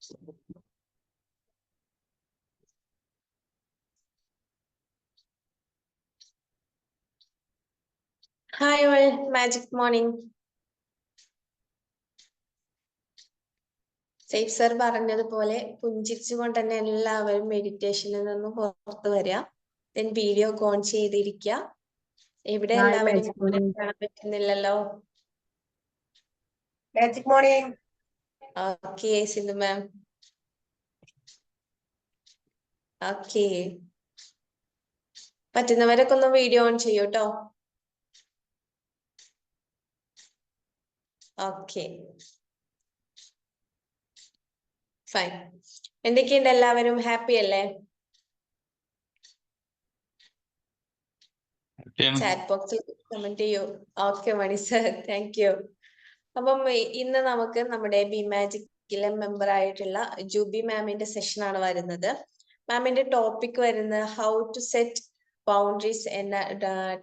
Hi all, magic morning. Safe sir പറഞ്ഞതുപോലെ പുഞ്ചിരിച്ചുകൊണ്ട് തന്നെ എല്ലാവരും മെഡിറ്റേഷനിൽ നിന്ന് പുറത്തു വരിക. ദെൻ വീഡിയോ ഓൺ ചെയ്തിരിക്കുക. ഇവിടെ എല്ലാവരും കാണാൻ പറ്റുന്നില്ലല്ലോ. Magic morning. Okay Sindhu ma'am. Okay, പറ്റുന്നവരൊക്കെ ഒന്ന് വീഡിയോ ഓൺ ചെയ്യൂ കേട്ടോ. Okay fine. എന്തൊക്കെയുണ്ട്, എല്ലാവരും ഹാപ്പി അല്ലേ? ചാറ്റ് ബോക്സിൽ കമന്റ് ചെയ്യൂ. Okay Mani sir, thank you. അപ്പം ഇന്ന് നമുക്ക് നമ്മുടെ ബി മാജിക്കിലെ മെമ്പർ ആയിട്ടുള്ള ജൂബി മാമിന്റെ സെഷൻ ആണ് വരുന്നത്. മാമിന്റെ ടോപ്പിക് വരുന്നത് ഹൗ ടു സെറ്റ് ബൗണ്ടറീസ് എന്ന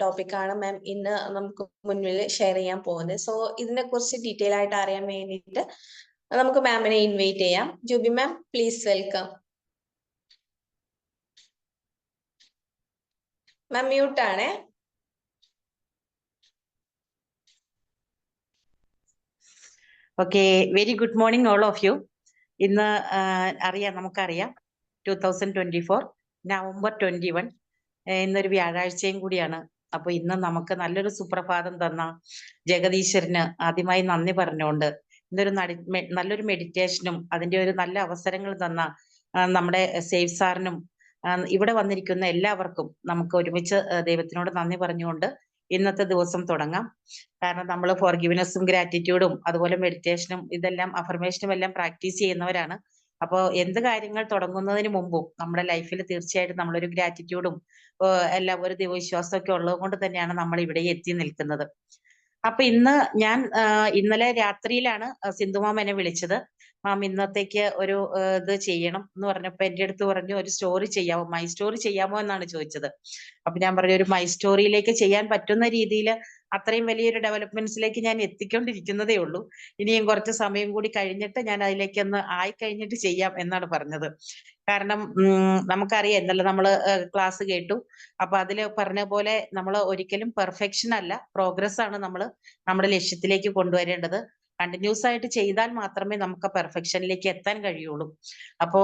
ടോപ്പിക്കാണ് മാം ഇന്ന് നമുക്ക് മുന്നിൽ ഷെയർ ചെയ്യാൻ പോകുന്നത്. സോ ഇതിനെ കുറിച്ച് ഡീറ്റെയിൽ ആയിട്ട് അറിയാൻ വേണ്ടിയിട്ട് നമുക്ക് മാമിനെ ഇൻവൈറ്റ് ചെയ്യാം. Jubi ma'am, please welcome. Ma'am mute ആണേ. Okay, very good morning all of you. ഇന്ന് നമുക്കറിയാം 2024 നവംബർ 21 ഇന്നൊരു വ്യാഴാഴ്ചയും കൂടിയാണ്. അപ്പൊ ഇന്ന് നമുക്ക് നല്ലൊരു സുപ്രഭാതം തന്ന ജഗദീശ്വരന് ആദ്യമായി നന്ദി പറഞ്ഞുകൊണ്ട് ഇന്നൊരു നല്ലൊരു മെഡിറ്റേഷനും അതിന്റെ ഒരു നല്ല അവസരങ്ങൾ തന്ന നമ്മുടെ സേഫ് സാറിനും ഇവിടെ വന്നിരിക്കുന്ന എല്ലാവർക്കും നമുക്ക് ഒരുമിച്ച് ദൈവത്തിനോട് നന്ദി പറഞ്ഞുകൊണ്ട് ഇന്നത്തെ ദിവസം തുടങ്ങാം. കാരണം നമ്മൾ ഫോർഗിവ്നെസ്സും ഗ്രാറ്റിറ്റ്യൂഡും അതുപോലെ മെഡിറ്റേഷനും ഇതെല്ലാം അഫർമേഷനും എല്ലാം പ്രാക്ടീസ് ചെയ്യുന്നവരാണ്. അപ്പോൾ എന്ത് കാര്യങ്ങൾ തുടങ്ങുന്നതിന് മുമ്പും നമ്മുടെ ലൈഫിൽ തീർച്ചയായിട്ടും നമ്മളൊരു ഗ്രാറ്റിറ്റ്യൂഡും എല്ലാം ഒരു ദൈവവിശ്വാസം ഒക്കെ ഉള്ളത് കൊണ്ട് തന്നെയാണ് നമ്മൾ ഇവിടെ എത്തി നിൽക്കുന്നത്. അപ്പൊ ഞാൻ ഇന്നലെ രാത്രിയിലാണ് സിന്ധുമാം എന്നെ വിളിച്ചത്. മാം ഇന്നത്തേക്ക് ഒരു ഇത് ചെയ്യണം എന്ന് പറഞ്ഞപ്പോ എൻ്റെ അടുത്ത് പറഞ്ഞു ഒരു സ്റ്റോറി ചെയ്യാമോ, മൈ സ്റ്റോറി ചെയ്യാമോ എന്നാണ് ചോദിച്ചത്. അപ്പൊ ഞാൻ പറഞ്ഞു ഒരു മൈ സ്റ്റോറിയിലേക്ക് ചെയ്യാൻ പറ്റുന്ന രീതിയിൽ അത്രയും വലിയൊരു ഡെവലപ്മെന്റ്സിലേക്ക് ഞാൻ എത്തിക്കൊണ്ടിരിക്കുന്നതേ ഉള്ളൂ. ഇനിയും കുറച്ച് സമയം കൂടി കഴിഞ്ഞിട്ട് ഞാൻ അതിലേക്ക് ഒന്ന് ആയിക്കഴിഞ്ഞിട്ട് ചെയ്യാം എന്നാണ് പറഞ്ഞത്. കാരണം നമുക്കറിയാം എന്നല്ല നമ്മൾ ക്ലാസ് കേട്ടു. അപ്പൊ അതിൽ പറഞ്ഞ പോലെ നമ്മൾ ഒരിക്കലും പെർഫെക്ഷൻ അല്ല, പ്രോഗ്രസ് ആണ് നമ്മൾ നമ്മുടെ ലക്ഷ്യത്തിലേക്ക് കൊണ്ടുവരേണ്ടത്. കണ്ടിന്യൂസ് ആയിട്ട് ചെയ്താൽ മാത്രമേ നമുക്ക് പെർഫെക്ഷനിലേക്ക് എത്താൻ കഴിയുള്ളൂ. അപ്പോ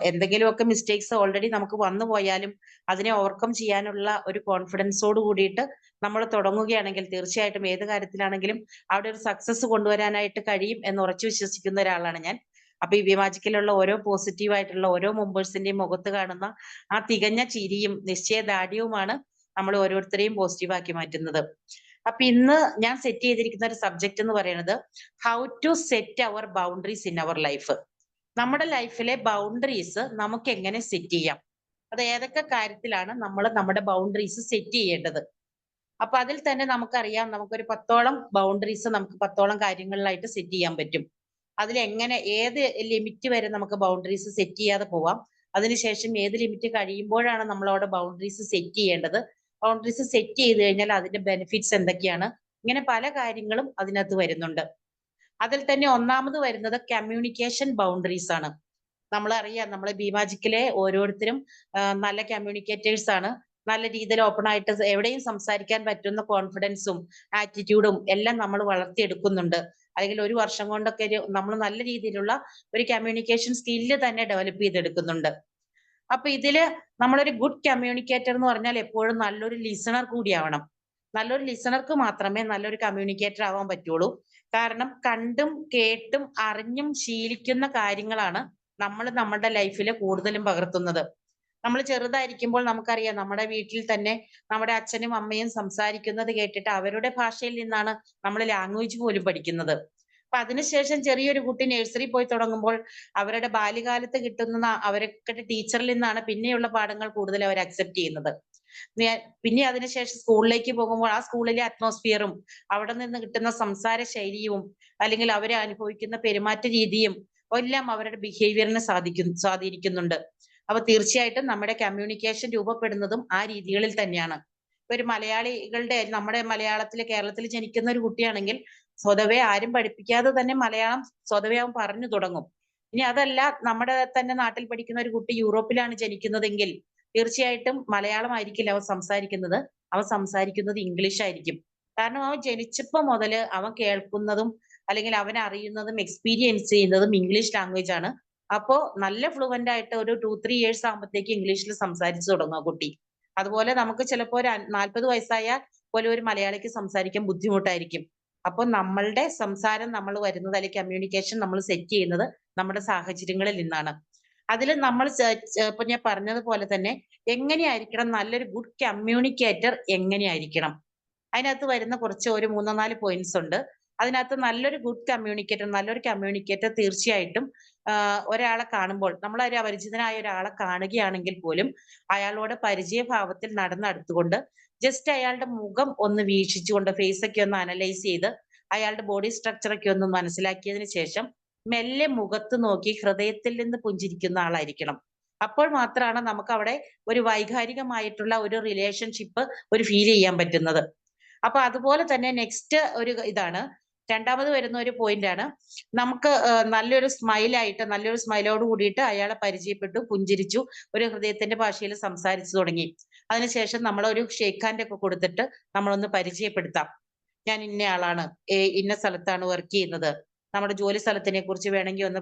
എന്തെങ്കിലുമൊക്കെ മിസ്റ്റേക്സ് ഓൾറെഡി നമുക്ക് വന്നു പോയാലും അതിനെ ഓവർകം ചെയ്യാനുള്ള ഒരു കോൺഫിഡൻസോട് കൂടിയിട്ട് നമ്മൾ തുടങ്ങുകയാണെങ്കിൽ തീർച്ചയായിട്ടും ഏത് കാര്യത്തിലാണെങ്കിലും അവിടെ ഒരു സക്സസ് കൊണ്ടുവരാനായിട്ട് കഴിയും എന്ന് ഉറച്ചു വിശ്വസിക്കുന്ന ഒരാളാണ് ഞാൻ. അപ്പൊ ഈ വിമാജിക്കിലുള്ള ഓരോ പോസിറ്റീവായിട്ടുള്ള ഓരോ മെമ്പേഴ്സിന്റെയും മുഖത്ത് കാണുന്ന ആ തികഞ്ഞ ചിരിയും നിശ്ചയദാർഢ്യവുമാണ് നമ്മൾ ഓരോരുത്തരെയും പോസിറ്റീവാക്കി മാറ്റുന്നത്. അപ്പൊ ഇന്ന് ഞാൻ സെറ്റ് ചെയ്തിരിക്കുന്ന ഒരു സബ്ജക്റ്റ് എന്ന് പറയുന്നത് how to set our boundaries in our life. നമ്മുടെ ലൈഫിലെ ബൗണ്ടറീസ് നമുക്ക് എങ്ങനെ സെറ്റ് ചെയ്യാം, അത് ഏതൊക്കെ കാര്യത്തിലാണ് നമ്മൾ നമ്മുടെ ബൗണ്ടറീസ് സെറ്റ് ചെയ്യേണ്ടത്. അപ്പൊ അതിൽ തന്നെ നമുക്കറിയാം നമുക്കൊരു 10ഓളം ബൗണ്ടറീസ് നമുക്ക് 10ഓളം കാര്യങ്ങളിലായിട്ട് സെറ്റ് ചെയ്യാൻ പറ്റും. അതിലെങ്ങനെ ഏത് ലിമിറ്റ് വരെ നമുക്ക് ബൗണ്ടറീസ് സെറ്റ് ചെയ്യാതെ പോവാം, അതിനുശേഷം ഏത് ലിമിറ്റ് കഴിയുമ്പോഴാണ് നമ്മൾ അവിടെ ബൗണ്ടറീസ് സെറ്റ് ചെയ്യേണ്ടത്, ബൗണ്ടറീസ് സെറ്റ് ചെയ്ത് കഴിഞ്ഞാൽ അതിന്റെ ബെനിഫിറ്റ്സ് എന്തൊക്കെയാണ്, ഇങ്ങനെ പല കാര്യങ്ങളും അതിനകത്ത് വരുന്നുണ്ട്. അതിൽ തന്നെ ഒന്നാമത് വരുന്നത് കമ്മ്യൂണിക്കേഷൻ ബൗണ്ടറീസ് ആണ്. നമ്മളറിയാം നമ്മളെ ബിമാജിക്കിലെ ഓരോരുത്തരും നല്ല കമ്മ്യൂണിക്കേറ്റേഴ്സ് ആണ്. നല്ല രീതിയിൽ ഓപ്പൺ ആയിട്ട് എവിടെയും സംസാരിക്കാൻ പറ്റുന്ന കോൺഫിഡൻസും ആറ്റിറ്റ്യൂഡും എല്ലാം നമ്മൾ വളർത്തിയെടുക്കുന്നുണ്ട്. അല്ലെങ്കിൽ ഒരു വർഷം കൊണ്ടൊക്കെ നമ്മൾ നല്ല രീതിയിലുള്ള ഒരു കമ്മ്യൂണിക്കേഷൻ സ്കില്ല് തന്നെ ഡെവലപ്പ് ചെയ്തെടുക്കുന്നുണ്ട്. അപ്പൊ ഇതില് നമ്മളൊരു ഗുഡ് കമ്മ്യൂണിക്കേറ്റർ എന്ന് പറഞ്ഞാൽ എപ്പോഴും നല്ലൊരു ലിസണർ കൂടിയാവണം. നല്ലൊരു ലിസണർക്ക് മാത്രമേ നല്ലൊരു കമ്മ്യൂണിക്കേറ്റർ ആവാൻ പറ്റുള്ളൂ. കാരണം കണ്ടും കേട്ടും അറിഞ്ഞും ശീലിക്കുന്ന കാര്യങ്ങളാണ് നമ്മൾ നമ്മുടെ ലൈഫിൽ കൂടുതലും പകർത്തുന്നത്. നമ്മൾ ചെറുതായിരിക്കുമ്പോൾ നമുക്കറിയാം നമ്മുടെ വീട്ടിൽ തന്നെ നമ്മുടെ അച്ഛനും അമ്മയും സംസാരിക്കുന്നത് കേട്ടിട്ട് അവരുടെ ഭാഷയിൽ നിന്നാണ് നമ്മൾ ലാംഗ്വേജ് പോലും പഠിക്കുന്നത്. അപ്പൊ അതിനുശേഷം ചെറിയൊരു കുട്ടി നഴ്സറി പോയി തുടങ്ങുമ്പോൾ അവരുടെ ബാല്യകാലത്ത് കിട്ടുന്ന അവരുടെ ടീച്ചറിൽ നിന്നാണ് പിന്നെയുള്ള പാഠങ്ങൾ കൂടുതൽ അവർ അക്സെപ്റ്റ് ചെയ്യുന്നത്. പിന്നെ അതിനുശേഷം സ്കൂളിലേക്ക് പോകുമ്പോൾ ആ സ്കൂളിലെ അറ്റ്മോസ്ഫിയറും അവിടെ നിന്ന് കിട്ടുന്ന സംസാര ശൈലിയും അല്ലെങ്കിൽ അവരെ അനുഭവിക്കുന്ന പെരുമാറ്റ രീതിയും എല്ലാം അവരുടെ ബിഹേവിയറിനെ സ്വാധീനിക്കുന്നുണ്ട്. അപ്പൊ തീർച്ചയായിട്ടും നമ്മുടെ കമ്മ്യൂണിക്കേഷൻ രൂപപ്പെടുന്നതും ആ രീതികളിൽ തന്നെയാണ്. ഒരു നമ്മുടെ മലയാളത്തിൽ കേരളത്തിൽ ജനിക്കുന്ന ഒരു കുട്ടിയാണെങ്കിൽ സ്വതവേ ആരും പഠിപ്പിക്കാതെ തന്നെ മലയാളം സ്വതവേ അവൻ പറഞ്ഞു തുടങ്ങും. ഇനി അതല്ല നമ്മുടെ തന്നെ നാട്ടിൽ പഠിക്കുന്ന ഒരു കുട്ടി യൂറോപ്പിലാണ് ജനിക്കുന്നതെങ്കിൽ തീർച്ചയായിട്ടും മലയാളമായിരിക്കില്ല അവൻ സംസാരിക്കുന്നത്. അവൻ സംസാരിക്കുന്നത് ഇംഗ്ലീഷ് ആയിരിക്കും. കാരണം അവൻ ജനിച്ചപ്പോ മുതല് അവൻ കേൾക്കുന്നതും അല്ലെങ്കിൽ അവൻ അറിയുന്നതും എക്സ്പീരിയൻസ് ചെയ്യുന്നതും ഇംഗ്ലീഷ് ലാംഗ്വേജ് ആണ്. അപ്പോ നല്ല ഫ്ലുവന്റ് ആയിട്ട് ഒരു 2-3 ഇയേഴ്സ് ആകുമ്പോഴത്തേക്ക് ഇംഗ്ലീഷിൽ സംസാരിച്ചു തുടങ്ങും ആ കുട്ടി. അതുപോലെ നമുക്ക് ചിലപ്പോ ഒരു 40 വയസ്സായ പോലെ ഒരു മലയാളിക്ക് സംസാരിക്കാൻ ബുദ്ധിമുട്ടായിരിക്കും. അപ്പൊ നമ്മളുടെ സംസാരം നമ്മൾ വരുന്നത് അല്ലെങ്കിൽ കമ്മ്യൂണിക്കേഷൻ നമ്മൾ സെറ്റ് ചെയ്യുന്നത് നമ്മുടെ സാഹചര്യങ്ങളിൽ നിന്നാണ്. അതിൽ നമ്മൾ ഇപ്പൊ ഞാൻ പറഞ്ഞതുപോലെ തന്നെ എങ്ങനെയായിരിക്കണം നല്ലൊരു ഗുഡ് കമ്മ്യൂണിക്കേറ്റർ എങ്ങനെയായിരിക്കണം? അതിനകത്ത് വരുന്ന കുറച്ച് ഒരു 3-4 പോയിന്റ്സ് ഉണ്ട്. അതിനകത്ത് നല്ലൊരു ഗുഡ് കമ്മ്യൂണിക്കേറ്റർ, നല്ലൊരു കമ്മ്യൂണിക്കേറ്റർ തീർച്ചയായിട്ടും ഒരാളെ കാണുമ്പോൾ നമ്മൾ ഒരു അപരിചിതനായ ഒരാളെ കാണുകയാണെങ്കിൽ പോലും അയാളോട് പരിചയഭാവത്തിൽ നടന്നടുത്തുകൊണ്ട് ജസ്റ്റ് അയാളുടെ മുഖം ഒന്ന് വീക്ഷിച്ചുകൊണ്ട് ഫേസ് ഒക്കെ ഒന്ന് അനലൈസ് ചെയ്ത് അയാളുടെ ബോഡി സ്ട്രക്ചർ ഒക്കെ ഒന്ന് മനസ്സിലാക്കിയതിന് ശേഷം മെല്ലെ മുഖത്ത് നോക്കി ഹൃദയത്തിൽ നിന്ന് പുഞ്ചിരിക്കുന്ന ആളായിരിക്കണം. അപ്പോൾ മാത്രമാണ് നമുക്ക് അവിടെ ഒരു വൈകാരികമായിട്ടുള്ള ഒരു റിലേഷൻഷിപ്പ് ഒരു ഫീൽ ചെയ്യാൻ പറ്റുന്നത്. അപ്പൊ അതുപോലെ തന്നെ നെക്സ്റ്റ് ഒരു ഇതാണ് രണ്ടാമത് വരുന്ന ഒരു പോയിന്റ് ആണ്. നമുക്ക് നല്ലൊരു സ്മൈലായിട്ട് നല്ലൊരു സ്മൈലോട് കൂടിയിട്ട് അയാളെ പരിചയപ്പെട്ടു, പുഞ്ചിരിച്ചു, ഒരു ഹൃദയത്തിന്റെ ഭാഷയിൽ സംസാരിച്ചു തുടങ്ങി. അതിനുശേഷം നമ്മൾ ഒരു ഷേക്ക് ഹാൻഡ് ഒക്കെ കൊടുത്തിട്ട് നമ്മളൊന്ന് പരിചയപ്പെടുത്താം. ഞാൻ ഇന്ന ആളാണ്, ഇന്ന സ്ഥലത്താണ് വർക്ക് ചെയ്യുന്നത്. നമ്മുടെ ജോലി സ്ഥലത്തിനെ കുറിച്ച് വേണമെങ്കിൽ ഒന്ന്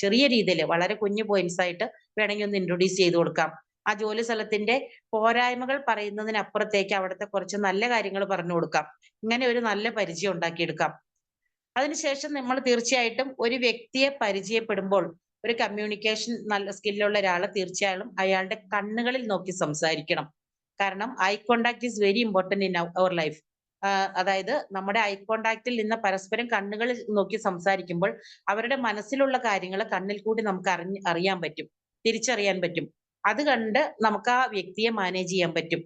ചെറിയ രീതിയിൽ വളരെ കുഞ്ഞു പോയിന്റ്സ് ആയിട്ട് വേണമെങ്കിൽ ഒന്ന് ഇൻട്രൊഡ്യൂസ് ചെയ്ത് കൊടുക്കാം. ആ ജോലി സ്ഥലത്തിന്റെ പോരായ്മകൾ പറയുന്നതിനപ്പുറത്തേക്ക് അവിടുത്തെ കുറച്ച് നല്ല കാര്യങ്ങൾ പറഞ്ഞു കൊടുക്കാം. ഇങ്ങനെ ഒരു നല്ല പരിചയം ഉണ്ടാക്കിയെടുക്കാം. അതിനുശേഷം നമ്മൾ തീർച്ചയായിട്ടും ഒരു വ്യക്തിയെ പരിചയപ്പെടുമ്പോൾ ഒരു കമ്മ്യൂണിക്കേഷൻ നല്ല സ്കില്ലുള്ള ഒരാളെ തീർച്ചയായും അയാളുടെ കണ്ണുകളിൽ നോക്കി സംസാരിക്കണം. കാരണം eye contact is very important in our life. അതായത് നമ്മുടെ ഐ കോണ്ടാക്റ്റിൽ നിന്ന് പരസ്പരം കണ്ണുകളിൽ നോക്കി സംസാരിക്കുമ്പോൾ അവരുടെ മനസ്സിലുള്ള കാര്യങ്ങൾ കണ്ണിൽ കൂടി നമുക്ക് അറിയാൻ പറ്റും, തിരിച്ചറിയാൻ പറ്റും. അത് കണ്ട് നമുക്ക് ആ വ്യക്തിയെ മാനേജ് ചെയ്യാൻ പറ്റും.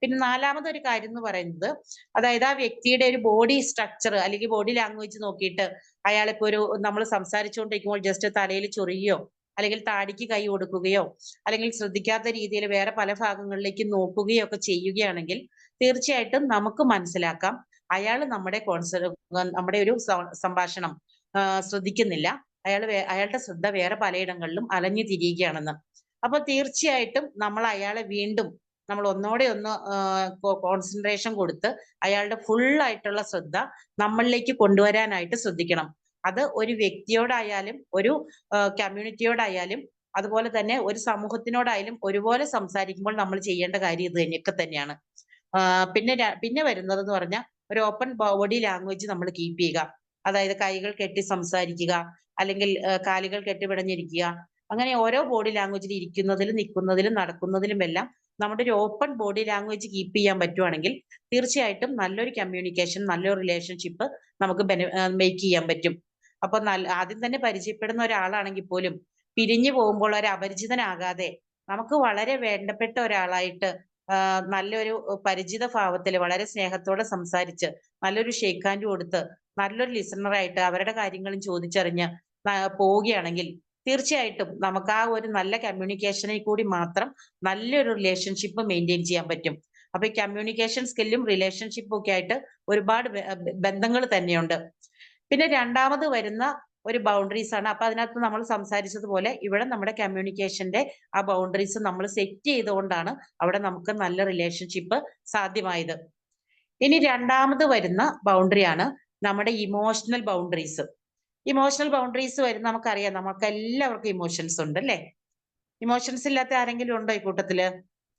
പിന്നെ നാലാമതൊരു കാര്യം എന്ന് പറയുന്നത് അതായത് ആ വ്യക്തിയുടെ ഒരു ബോഡി സ്ട്രക്ചർ അല്ലെങ്കിൽ ബോഡി ലാംഗ്വേജ് നോക്കിയിട്ട് അയാളിപ്പോ ഒരു നമ്മൾ സംസാരിച്ചുകൊണ്ടിരിക്കുമ്പോൾ ജസ്റ്റ് തലയിൽ ചൊറിയോ അല്ലെങ്കിൽ താടിക്ക് കൈ കൊടുക്കുകയോ അല്ലെങ്കിൽ ശ്രദ്ധിക്കാത്ത രീതിയിൽ വേറെ പല ഭാഗങ്ങളിലേക്ക് നോക്കുകയോ ഒക്കെ ചെയ്യുകയാണെങ്കിൽ തീർച്ചയായിട്ടും നമുക്ക് മനസ്സിലാക്കാം അയാൾ നമ്മുടെ ഒരു സംഭാഷണം ശ്രദ്ധിക്കുന്നില്ല. അയാളുടെ ശ്രദ്ധ വേറെ പലയിടങ്ങളിലും അലഞ്ഞു തിരിയുകയാണെന്ന്. അപ്പൊ തീർച്ചയായിട്ടും നമ്മൾ അയാളെ വീണ്ടും നമ്മൾ ഒന്നോടെ ഒന്ന് കോൺസെൻട്രേഷൻ കൊടുത്ത് അയാളുടെ ഫുൾ ആയിട്ടുള്ള ശ്രദ്ധ നമ്മളിലേക്ക് കൊണ്ടുവരാനായിട്ട് ശ്രദ്ധിക്കണം. അത് ഒരു വ്യക്തിയോടായാലും ഒരു കമ്മ്യൂണിറ്റിയോടായാലും അതുപോലെ തന്നെ ഒരു സമൂഹത്തിനോടായാലും ഒരുപോലെ സംസാരിക്കുമ്പോൾ നമ്മൾ ചെയ്യേണ്ട കാര്യം ഇത് തന്നെയൊക്കെ തന്നെയാണ്. പിന്നെ വരുന്നത് എന്ന് പറഞ്ഞാൽ ഒരു ഓപ്പൺ ബോഡി ലാംഗ്വേജ് നമ്മൾ കീപ്പ് ചെയ്യുക. അതായത് കൈകൾ കെട്ടി സംസാരിക്കുക, അല്ലെങ്കിൽ കാലുകൾ കെട്ടിപിടഞ്ഞിരിക്കുക. അങ്ങനെ ഓരോ ബോഡി ലാംഗ്വേജിൽ ഇരിക്കുന്നതിലും നിൽക്കുന്നതിലും നടക്കുന്നതിലും എല്ലാം നമ്മുടെ ഒരു ഓപ്പൺ ബോഡി ലാംഗ്വേജ് കീപ്പ് ചെയ്യാൻ പറ്റുവാണെങ്കിൽ തീർച്ചയായിട്ടും നല്ലൊരു കമ്മ്യൂണിക്കേഷൻ, നല്ലൊരു റിലേഷൻഷിപ്പ് നമുക്ക് മേക്ക് ചെയ്യാൻ പറ്റും. അപ്പൊ ആദ്യം തന്നെ പരിചയപ്പെടുന്ന ഒരാളാണെങ്കിൽ പോലും പിരിഞ്ഞു പോകുമ്പോൾ ഒരു അപരിചിതനാകാതെ നമുക്ക് വളരെ വേണ്ടപ്പെട്ട ഒരാളായിട്ട് നല്ലൊരു പരിചിത ഭാവത്തിൽ വളരെ സ്നേഹത്തോടെ സംസാരിച്ച് നല്ലൊരു ഷേക്ക് ഹാൻഡ് കൊടുത്ത് നല്ലൊരു ലിസണറായിട്ട് അവരുടെ കാര്യങ്ങളും ചോദിച്ചറിഞ്ഞ് പോവുകയാണെങ്കിൽ തീർച്ചയായിട്ടും നമുക്ക് ആ ഒരു നല്ല കമ്മ്യൂണിക്കേഷനിൽ കൂടി മാത്രം നല്ലൊരു റിലേഷൻഷിപ്പ് മെയിൻറ്റെയിൻ ചെയ്യാൻ പറ്റും. അപ്പൊ ഈ കമ്മ്യൂണിക്കേഷൻ സ്കില്ലും റിലേഷൻഷിപ്പും ഒക്കെ ആയിട്ട് ഒരുപാട് ബന്ധങ്ങൾ തന്നെയുണ്ട്. പിന്നെ രണ്ടാമത് വരുന്ന ഒരു ബൗണ്ടറീസ് ആണ്. അപ്പൊ അതിനകത്ത് നമ്മൾ സംസാരിച്ചതുപോലെ ഇവിടെ നമ്മുടെ കമ്മ്യൂണിക്കേഷന്റെ ആ ബൗണ്ടറീസ് നമ്മൾ സെറ്റ് ചെയ്തുകൊണ്ടാണ് അവിടെ നമുക്ക് നല്ല റിലേഷൻഷിപ്പ് സാധ്യമായത്. ഇനി രണ്ടാമത് വരുന്ന ബൗണ്ടറിയാണ് നമ്മുടെ ഇമോഷണൽ ബൗണ്ടറീസ്. ഇമോഷണൽ ബൗണ്ടറീസ് വരുന്ന നമുക്കറിയാം, നമുക്ക് എല്ലാവർക്കും ഇമോഷൻസ് ഉണ്ട് അല്ലേ? ഇമോഷൻസ് ഇല്ലാത്ത ആരെങ്കിലും ഉണ്ടോ ഈ കൂട്ടത്തില്?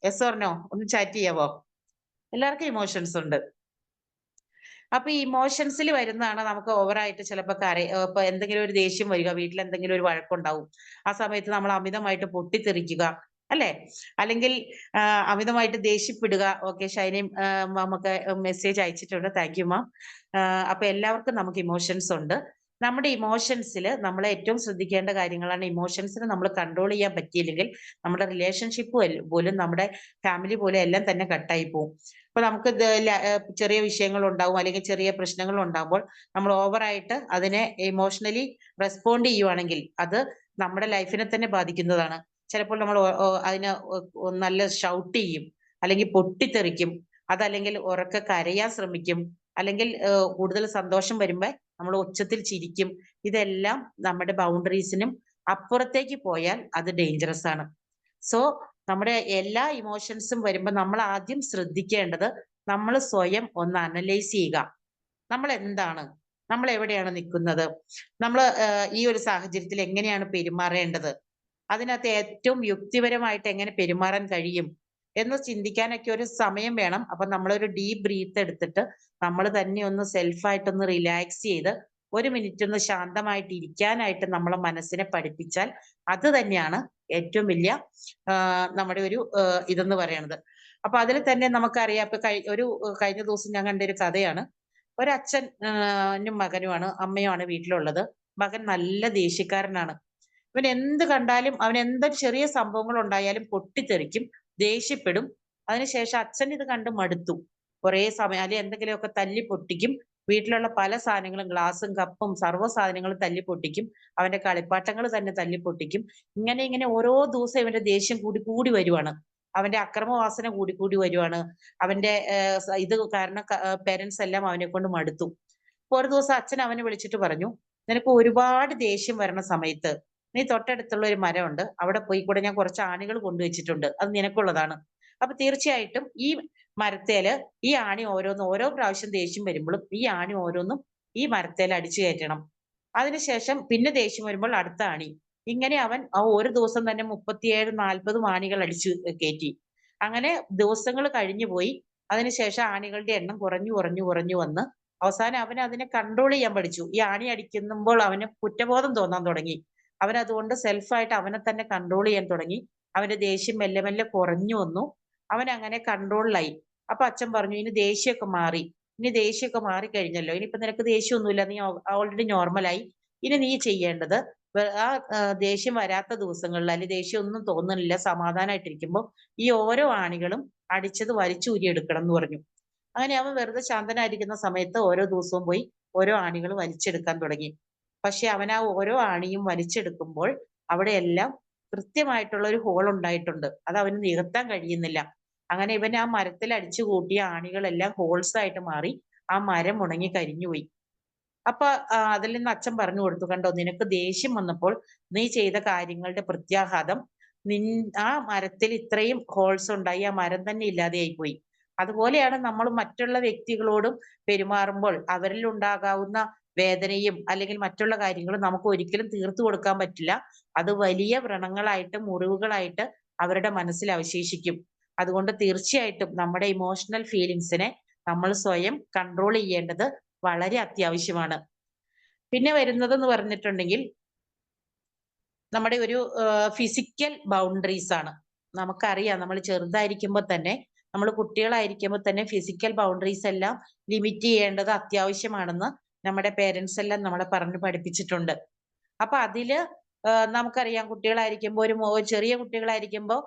Yes or no? ഒന്ന് ചാറ്റ് ചെയ്യാവോ? എല്ലാവർക്കും ഇമോഷൻസ് ഉണ്ട്. അപ്പൊ ഈ ഇമോഷൻസിൽ വരുന്നതാണ് നമുക്ക് ഓവറായിട്ട് ചിലപ്പോൾ ഇപ്പൊ എന്തെങ്കിലും ഒരു ദേഷ്യം വരിക, വീട്ടിൽ എന്തെങ്കിലും ഒരു വഴക്കുണ്ടാവും. ആ സമയത്ത് നമ്മൾ അമിതമായിട്ട് പൊട്ടിത്തെറിക്കുക അല്ലെ? അല്ലെങ്കിൽ അമിതമായിട്ട് ദേഷ്യപ്പെടുക. ഓക്കെ, ഷൈനയും നമുക്ക് മെസ്സേജ് അയച്ചിട്ടുണ്ട്, താങ്ക് യു മാം. അപ്പൊ എല്ലാവർക്കും നമുക്ക് ഇമോഷൻസ് ഉണ്ട്. നമ്മുടെ ഇമോഷൻസിൽ നമ്മൾ ഏറ്റവും ശ്രദ്ധിക്കേണ്ട കാര്യങ്ങളാണ്, ഇമോഷൻസിനെ നമ്മൾ കൺട്രോൾ ചെയ്യാൻ പറ്റിയില്ലെങ്കിൽ നമ്മുടെ റിലേഷൻഷിപ്പ് പോലും നമ്മുടെ ഫാമിലി പോലും എല്ലാം തന്നെ കട്ടായി പോകും. ഇപ്പൊ നമുക്ക് ചെറിയ വിഷയങ്ങൾ ഉണ്ടാവും അല്ലെങ്കിൽ ചെറിയ പ്രശ്നങ്ങൾ ഉണ്ടാകുമ്പോൾ നമ്മൾ ഓവറായിട്ട് അതിനെ ഇമോഷണലി റെസ്പോണ്ട് ചെയ്യുവാണെങ്കിൽ അത് നമ്മുടെ ലൈഫിനെ തന്നെ ബാധിക്കുന്നതാണ്. ചിലപ്പോൾ നമ്മൾ അതിനെ നല്ല ഷൗട്ട് ചെയ്യും, അല്ലെങ്കിൽ പൊട്ടിത്തെറിക്കും, അതല്ലെങ്കിൽ ഉറക്കെ കരയാൻ ശ്രമിക്കും, അല്ലെങ്കിൽ കൂടുതൽ സന്തോഷം വരുമ്പോൾ നമ്മൾ ഒച്ചത്തിൽ ചിരിക്കും. ഇതെല്ലാം നമ്മുടെ ബൗണ്ടറീസിനും അപ്പുറത്തേക്ക് പോയാൽ അത് ഡേഞ്ചറസ് ആണ്. സോ നമ്മുടെ എല്ലാ ഇമോഷൻസും വരുമ്പോൾ നമ്മൾ ആദ്യം ശ്രദ്ധിക്കേണ്ടത് നമ്മൾ സ്വയം ഒന്ന് അനലൈസ് ചെയ്യുക. നമ്മൾ എന്താണ്? നമ്മൾ എവിടെയാണ് നിൽക്കുന്നത്? നമ്മൾ ഈ ഒരു സാഹചര്യത്തിൽ എങ്ങനെയാണ് പെരുമാറേണ്ടത്? അതിനകത്ത് ഏറ്റവും യുക്തിപരമായിട്ട് എങ്ങനെ പെരുമാറാൻ കഴിയും എന്ന് ചിന്തിക്കാനൊക്കെ ഒരു സമയം വേണം. അപ്പൊ നമ്മളൊരു ഡീപ് ബ്രീത്ത് എടുത്തിട്ട് നമ്മൾ തന്നെ ഒന്ന് സെൽഫായിട്ടൊന്ന് റിലാക്സ് ചെയ്ത് 1 മിനിറ്റ് ഒന്ന് ശാന്തമായിട്ട് ഇരിക്കാനായിട്ട് നമ്മളെ മനസ്സിനെ പഠിപ്പിച്ചാൽ അത് തന്നെയാണ് ഏറ്റവും വലിയ നമ്മുടെ ഒരു ഇതെന്ന് പറയണത്. അപ്പൊ അതിൽ തന്നെ നമുക്കറിയാം, ഇപ്പൊ കഴിഞ്ഞ ദിവസം ഞാൻ കണ്ട ഒരു കഥയാണ്. ഒരച്ഛൻ നും മകനുമാണ്, അമ്മയുമാണ് വീട്ടിലുള്ളത്. മകൻ നല്ല ദേഷ്യക്കാരനാണ്. ഇവൻ എന്ത് കണ്ടാലും അവൻ എന്തൊരു ചെറിയ സംഭവങ്ങൾ ഉണ്ടായാലും പൊട്ടിത്തെറിക്കും, ദേഷ്യപ്പെടും. അതിനുശേഷം അച്ഛൻ ഇത് കണ്ട് മടുത്തു. കുറേ സമയം അല്ലെങ്കിൽ എന്തെങ്കിലുമൊക്കെ തല്ലി പൊട്ടിക്കും. വീട്ടിലുള്ള പല സാധനങ്ങളും ഗ്ലാസും കപ്പും സർവ്വ സാധനങ്ങളും തല്ലി പൊട്ടിക്കും. അവന്റെ കളിപ്പാട്ടങ്ങൾ തന്നെ തല്ലി പൊട്ടിക്കും. ഇങ്ങനെ ഓരോ ദിവസം ഇവന്റെ ദേഷ്യം കൂടി കൂടി വരുവാണ്. അവന്റെ അക്രമവാസന കൂടി കൂടി വരുവാണ്. അവന്റെ ഇത് കാരണം പേരൻസ് എല്ലാം അവനെ കൊണ്ട് മടുത്തു. അപ്പൊ ഒരു ദിവസം അച്ഛൻ അവനെ വിളിച്ചിട്ട് പറഞ്ഞു, നിനക്ക് ഒരുപാട് ദേഷ്യം വരണ സമയത്ത് നീ തൊട്ടടുത്തുള്ള ഒരു മരമുണ്ട്, അവിടെ പോയി കൂടെ ഞാൻ കുറച്ച് ആണികൾ കൊണ്ടുവച്ചിട്ടുണ്ട്, അത് നിനക്കുള്ളതാണ്. അപ്പൊ തീർച്ചയായിട്ടും ഈ മരത്തേല് ഈ ആണി ഓരോ പ്രാവശ്യം ദേഷ്യം വരുമ്പോഴും ഈ ആണി ഓരോന്നും ഈ മരത്തേൽ അടിച്ചു കയറ്റണം. അതിനുശേഷം പിന്നെ ദേഷ്യം വരുമ്പോൾ അടുത്ത ആണി. ഇങ്ങനെ അവൻ ആ ഒരു ദിവസം തന്നെ 37-40 ആണികൾ അടിച്ചു കയറ്റി. അങ്ങനെ ദിവസങ്ങൾ കഴിഞ്ഞു പോയി. അതിനുശേഷം ആണികളുടെ എണ്ണം കുറഞ്ഞു വന്ന് അവസാനം അവൻ അതിനെ കൺട്രോൾ ചെയ്യാൻ പഠിച്ചു. ഈ ആണി അടിക്കുമ്പോൾ അവന് കുറ്റബോധം തോന്നാൻ തുടങ്ങി. അവൻ അതുകൊണ്ട് സെൽഫായിട്ട് അവനെ തന്നെ കൺട്രോൾ ചെയ്യാൻ തുടങ്ങി. അവന്റെ ദേഷ്യം മെല്ലെ മെല്ലെ കുറഞ്ഞു വന്നു. അവൻ അങ്ങനെ കൺട്രോളിലായി. അപ്പൊ അച്ഛൻ പറഞ്ഞു, ഇനി ദേഷ്യമൊക്കെ മാറിക്കഴിഞ്ഞല്ലോ, ഇനിയിപ്പോ നിനക്ക് ദേഷ്യമൊന്നുമില്ല, നീ ഓൾറെഡി നോർമലായി. ഇനി നീ ചെയ്യേണ്ടത് ദേഷ്യം വരാത്ത ദിവസങ്ങളിൽ, അല്ലെങ്കിൽ ദേഷ്യം ഒന്നും തോന്നുന്നില്ല, സമാധാനമായിട്ടിരിക്കുമ്പോൾ ഈ ഓരോ ആണികളും അടിച്ചത് വലിച്ചൂരി എടുക്കണം എന്ന് പറഞ്ഞു. അങ്ങനെ അവൻ വെറുതെ ശാന്തനായിരിക്കുന്ന സമയത്ത് ഓരോ ദിവസവും പോയി ഓരോ ആണികൾ വലിച്ചെടുക്കാൻ തുടങ്ങി. പക്ഷെ അവൻ ആ ഓരോ ആണിയും വലിച്ചെടുക്കുമ്പോൾ അവിടെയെല്ലാം കൃത്യമായിട്ടുള്ള ഒരു ഹോൾ ഉണ്ടായിട്ടുണ്ട്. അത് അവന് നികത്താൻ കഴിയുന്നില്ല. അങ്ങനെ ഇവൻ ആ മരത്തിൽ അടിച്ചു കൂട്ടിയ ആണികളെല്ലാം ഹോൾസ് ആയിട്ട് മാറി. ആ മരം ഉണങ്ങി കരിഞ്ഞുപോയി. അപ്പൊ അതിൽ നിന്ന് അച്ഛൻ പറഞ്ഞു കൊടുത്തു, കണ്ടോ, നിനക്ക് ദേഷ്യം വന്നപ്പോൾ നീ ചെയ്ത കാര്യങ്ങളുടെ പ്രത്യാഘാതം ആ മരത്തിൽ ഇത്രയും ഹോൾസ് ഉണ്ടായി, ആ മരം തന്നെ ഇല്ലാതെയായി പോയി. അതുപോലെയാണ് നമ്മൾ മറ്റുള്ള വ്യക്തികളോടും പെരുമാറുമ്പോൾ അവരിൽ ഉണ്ടാകാവുന്ന വേദനയും അല്ലെങ്കിൽ മറ്റുള്ള കാര്യങ്ങളും നമുക്ക് ഒരിക്കലും തീർത്തു കൊടുക്കാൻ പറ്റില്ല. അത് വലിയ വ്രണങ്ങളായിട്ട് മുറിവുകളായിട്ട് അവരുടെ മനസ്സിൽ അവശേഷിക്കും. അതുകൊണ്ട് തീർച്ചയായിട്ടും നമ്മുടെ ഇമോഷണൽ ഫീലിങ്സിനെ നമ്മൾ സ്വയം കൺട്രോൾ ചെയ്യേണ്ടത് വളരെ അത്യാവശ്യമാണ്. പിന്നെ വരുന്നതെന്ന് പറഞ്ഞിട്ടുണ്ടെങ്കിൽ നമ്മുടെ ഒരു ഫിസിക്കൽ ബൗണ്ടറീസ് ആണ്. നമുക്കറിയാം, നമ്മൾ ചെറുതായിരിക്കുമ്പോൾ തന്നെ, നമ്മൾ കുട്ടികളായിരിക്കുമ്പോൾ തന്നെ ഫിസിക്കൽ ബൗണ്ടറീസ് എല്ലാം ലിമിറ്റ് ചെയ്യേണ്ടത് അത്യാവശ്യമാണെന്ന് നമ്മുടെ പേരൻസ് എല്ലാം നമ്മളെ പറഞ്ഞു പഠിപ്പിച്ചിട്ടുണ്ട്. അപ്പൊ അതില് നമുക്കറിയാം, കുട്ടികളായിരിക്കുമ്പോൾ ചെറിയ കുട്ടികളായിരിക്കുമ്പോൾ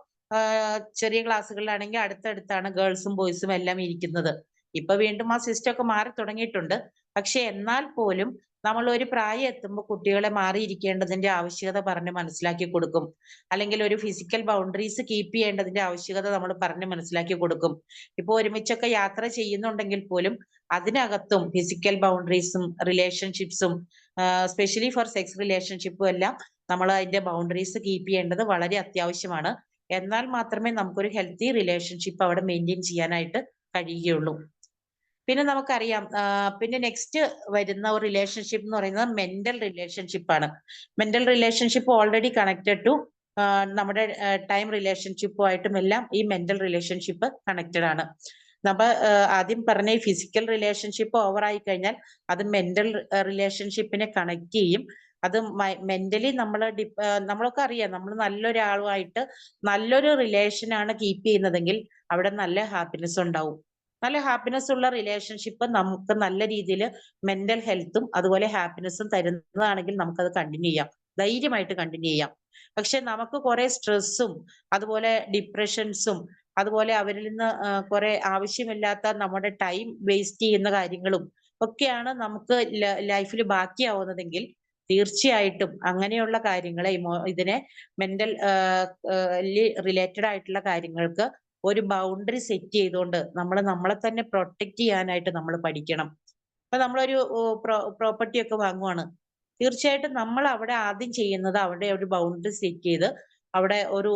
ചെറിയ ക്ലാസ്സുകളിലാണെങ്കിൽ അടുത്തടുത്താണ് ഗേൾസും ബോയ്സും എല്ലാം ഇരിക്കുന്നത്. ഇപ്പൊ വീണ്ടും ആ സിസ്റ്റം ഒക്കെ മാറി തുടങ്ങിയിട്ടുണ്ട്. പക്ഷെ എന്നാൽ പോലും നമ്മൾ ഒരു പ്രായം എത്തുമ്പോൾ കുട്ടികളെ മാറിയിരിക്കേണ്ടതിന്റെ ആവശ്യകത പറഞ്ഞ് മനസ്സിലാക്കി കൊടുക്കും. അല്ലെങ്കിൽ ഒരു ഫിസിക്കൽ ബൗണ്ടറീസ് കീപ്പ് ചെയ്യേണ്ടതിന്റെ ആവശ്യകത നമ്മൾ പറഞ്ഞ് മനസ്സിലാക്കി കൊടുക്കും. ഇപ്പൊ ഒരുമിച്ചൊക്കെ യാത്ര ചെയ്യുന്നുണ്ടെങ്കിൽ പോലും അതിനകത്തും ഫിസിക്കൽ ബൗണ്ടറീസും റിലേഷൻഷിപ്സും സ്പെഷ്യലി ഫോർ സെക്സ് റിലേഷൻഷിപ്പും എല്ലാം നമ്മൾ അതിന്റെ ബൗണ്ടറീസ് കീപ്പ് ചെയ്യേണ്ടത് വളരെ അത്യാവശ്യമാണ്. എന്നാൽ മാത്രമേ നമുക്കൊരു ഹെൽത്തി റിലേഷൻഷിപ്പ് അവിടെ മെയിൻറ്റെയിൻ ചെയ്യാനായിട്ട് കഴിയുകയുള്ളൂ. പിന്നെ നമുക്കറിയാം, പിന്നെ നെക്സ്റ്റ് വരുന്ന ഒരു റിലേഷൻഷിപ്പ് എന്ന് പറയുന്നത് മെന്റൽ റിലേഷൻഷിപ്പ് ആണ്. Mental relationship already connected to നമ്മുടെ ടൈം റിലേഷൻഷിപ്പുമായിട്ടും എല്ലാം ഈ മെന്റൽ റിലേഷൻഷിപ്പ് കണക്റ്റഡ് ആണ്. നമ്മൾ ആദ്യം പറഞ്ഞ ഈ ഫിസിക്കൽ റിലേഷൻഷിപ്പ് ഓവർ ആയി കഴിഞ്ഞാൽ അത് മെന്റൽ റിലേഷൻഷിപ്പിനെ കണക്ട് ചെയ്യും. അത് മെന്റലി നമ്മളൊക്കെ അറിയാം, നമ്മൾ നല്ലൊരാളുമായിട്ട് നല്ലൊരു റിലേഷനാണ് കീപ്പ് ചെയ്യുന്നതെങ്കിൽ അവിടെ നല്ല ഹാപ്പിനെസ് ഉണ്ടാവും. നല്ല ഹാപ്പിനെസ് ഉള്ള റിലേഷൻഷിപ്പ് നമുക്ക് നല്ല രീതിയിൽ മെന്റൽ ഹെൽത്തും അതുപോലെ ഹാപ്പിനെസ്സും തരുന്നതാണെങ്കിൽ നമുക്കത് കണ്ടിന്യൂ ചെയ്യാം, ധൈര്യമായിട്ട് കണ്ടിന്യൂ ചെയ്യാം. പക്ഷെ നമുക്ക് കുറെ സ്ട്രെസ്സും അതുപോലെ ഡിപ്രഷൻസും അതുപോലെ അവരിൽ നിന്ന് കുറെ ആവശ്യമില്ലാത്ത നമ്മുടെ ടൈം വേസ്റ്റ് ചെയ്യുന്ന കാര്യങ്ങളും ഒക്കെയാണ് നമുക്ക് ലൈഫിൽ ബാക്കിയാവുന്നതെങ്കിൽ തീർച്ചയായിട്ടും അങ്ങനെയുള്ള കാര്യങ്ങളെ ഇതിനെ മെന്റൽ റിലേറ്റഡ് ആയിട്ടുള്ള കാര്യങ്ങൾക്ക് ഒരു ബൗണ്ടറി സെറ്റ് ചെയ്തുകൊണ്ട് നമ്മളെ തന്നെ പ്രൊട്ടക്ട് ചെയ്യാനായിട്ട് നമ്മൾ പഠിക്കണം. ഇപ്പൊ നമ്മളൊരു പ്രോപ്പർട്ടി ഒക്കെ വാങ്ങുവാണ്. തീർച്ചയായിട്ടും നമ്മൾ അവിടെ ആദ്യം ചെയ്യുന്നത് അവിടെ ഒരു ബൗണ്ടറി സെറ്റ് ചെയ്ത് അവിടെ ഒരു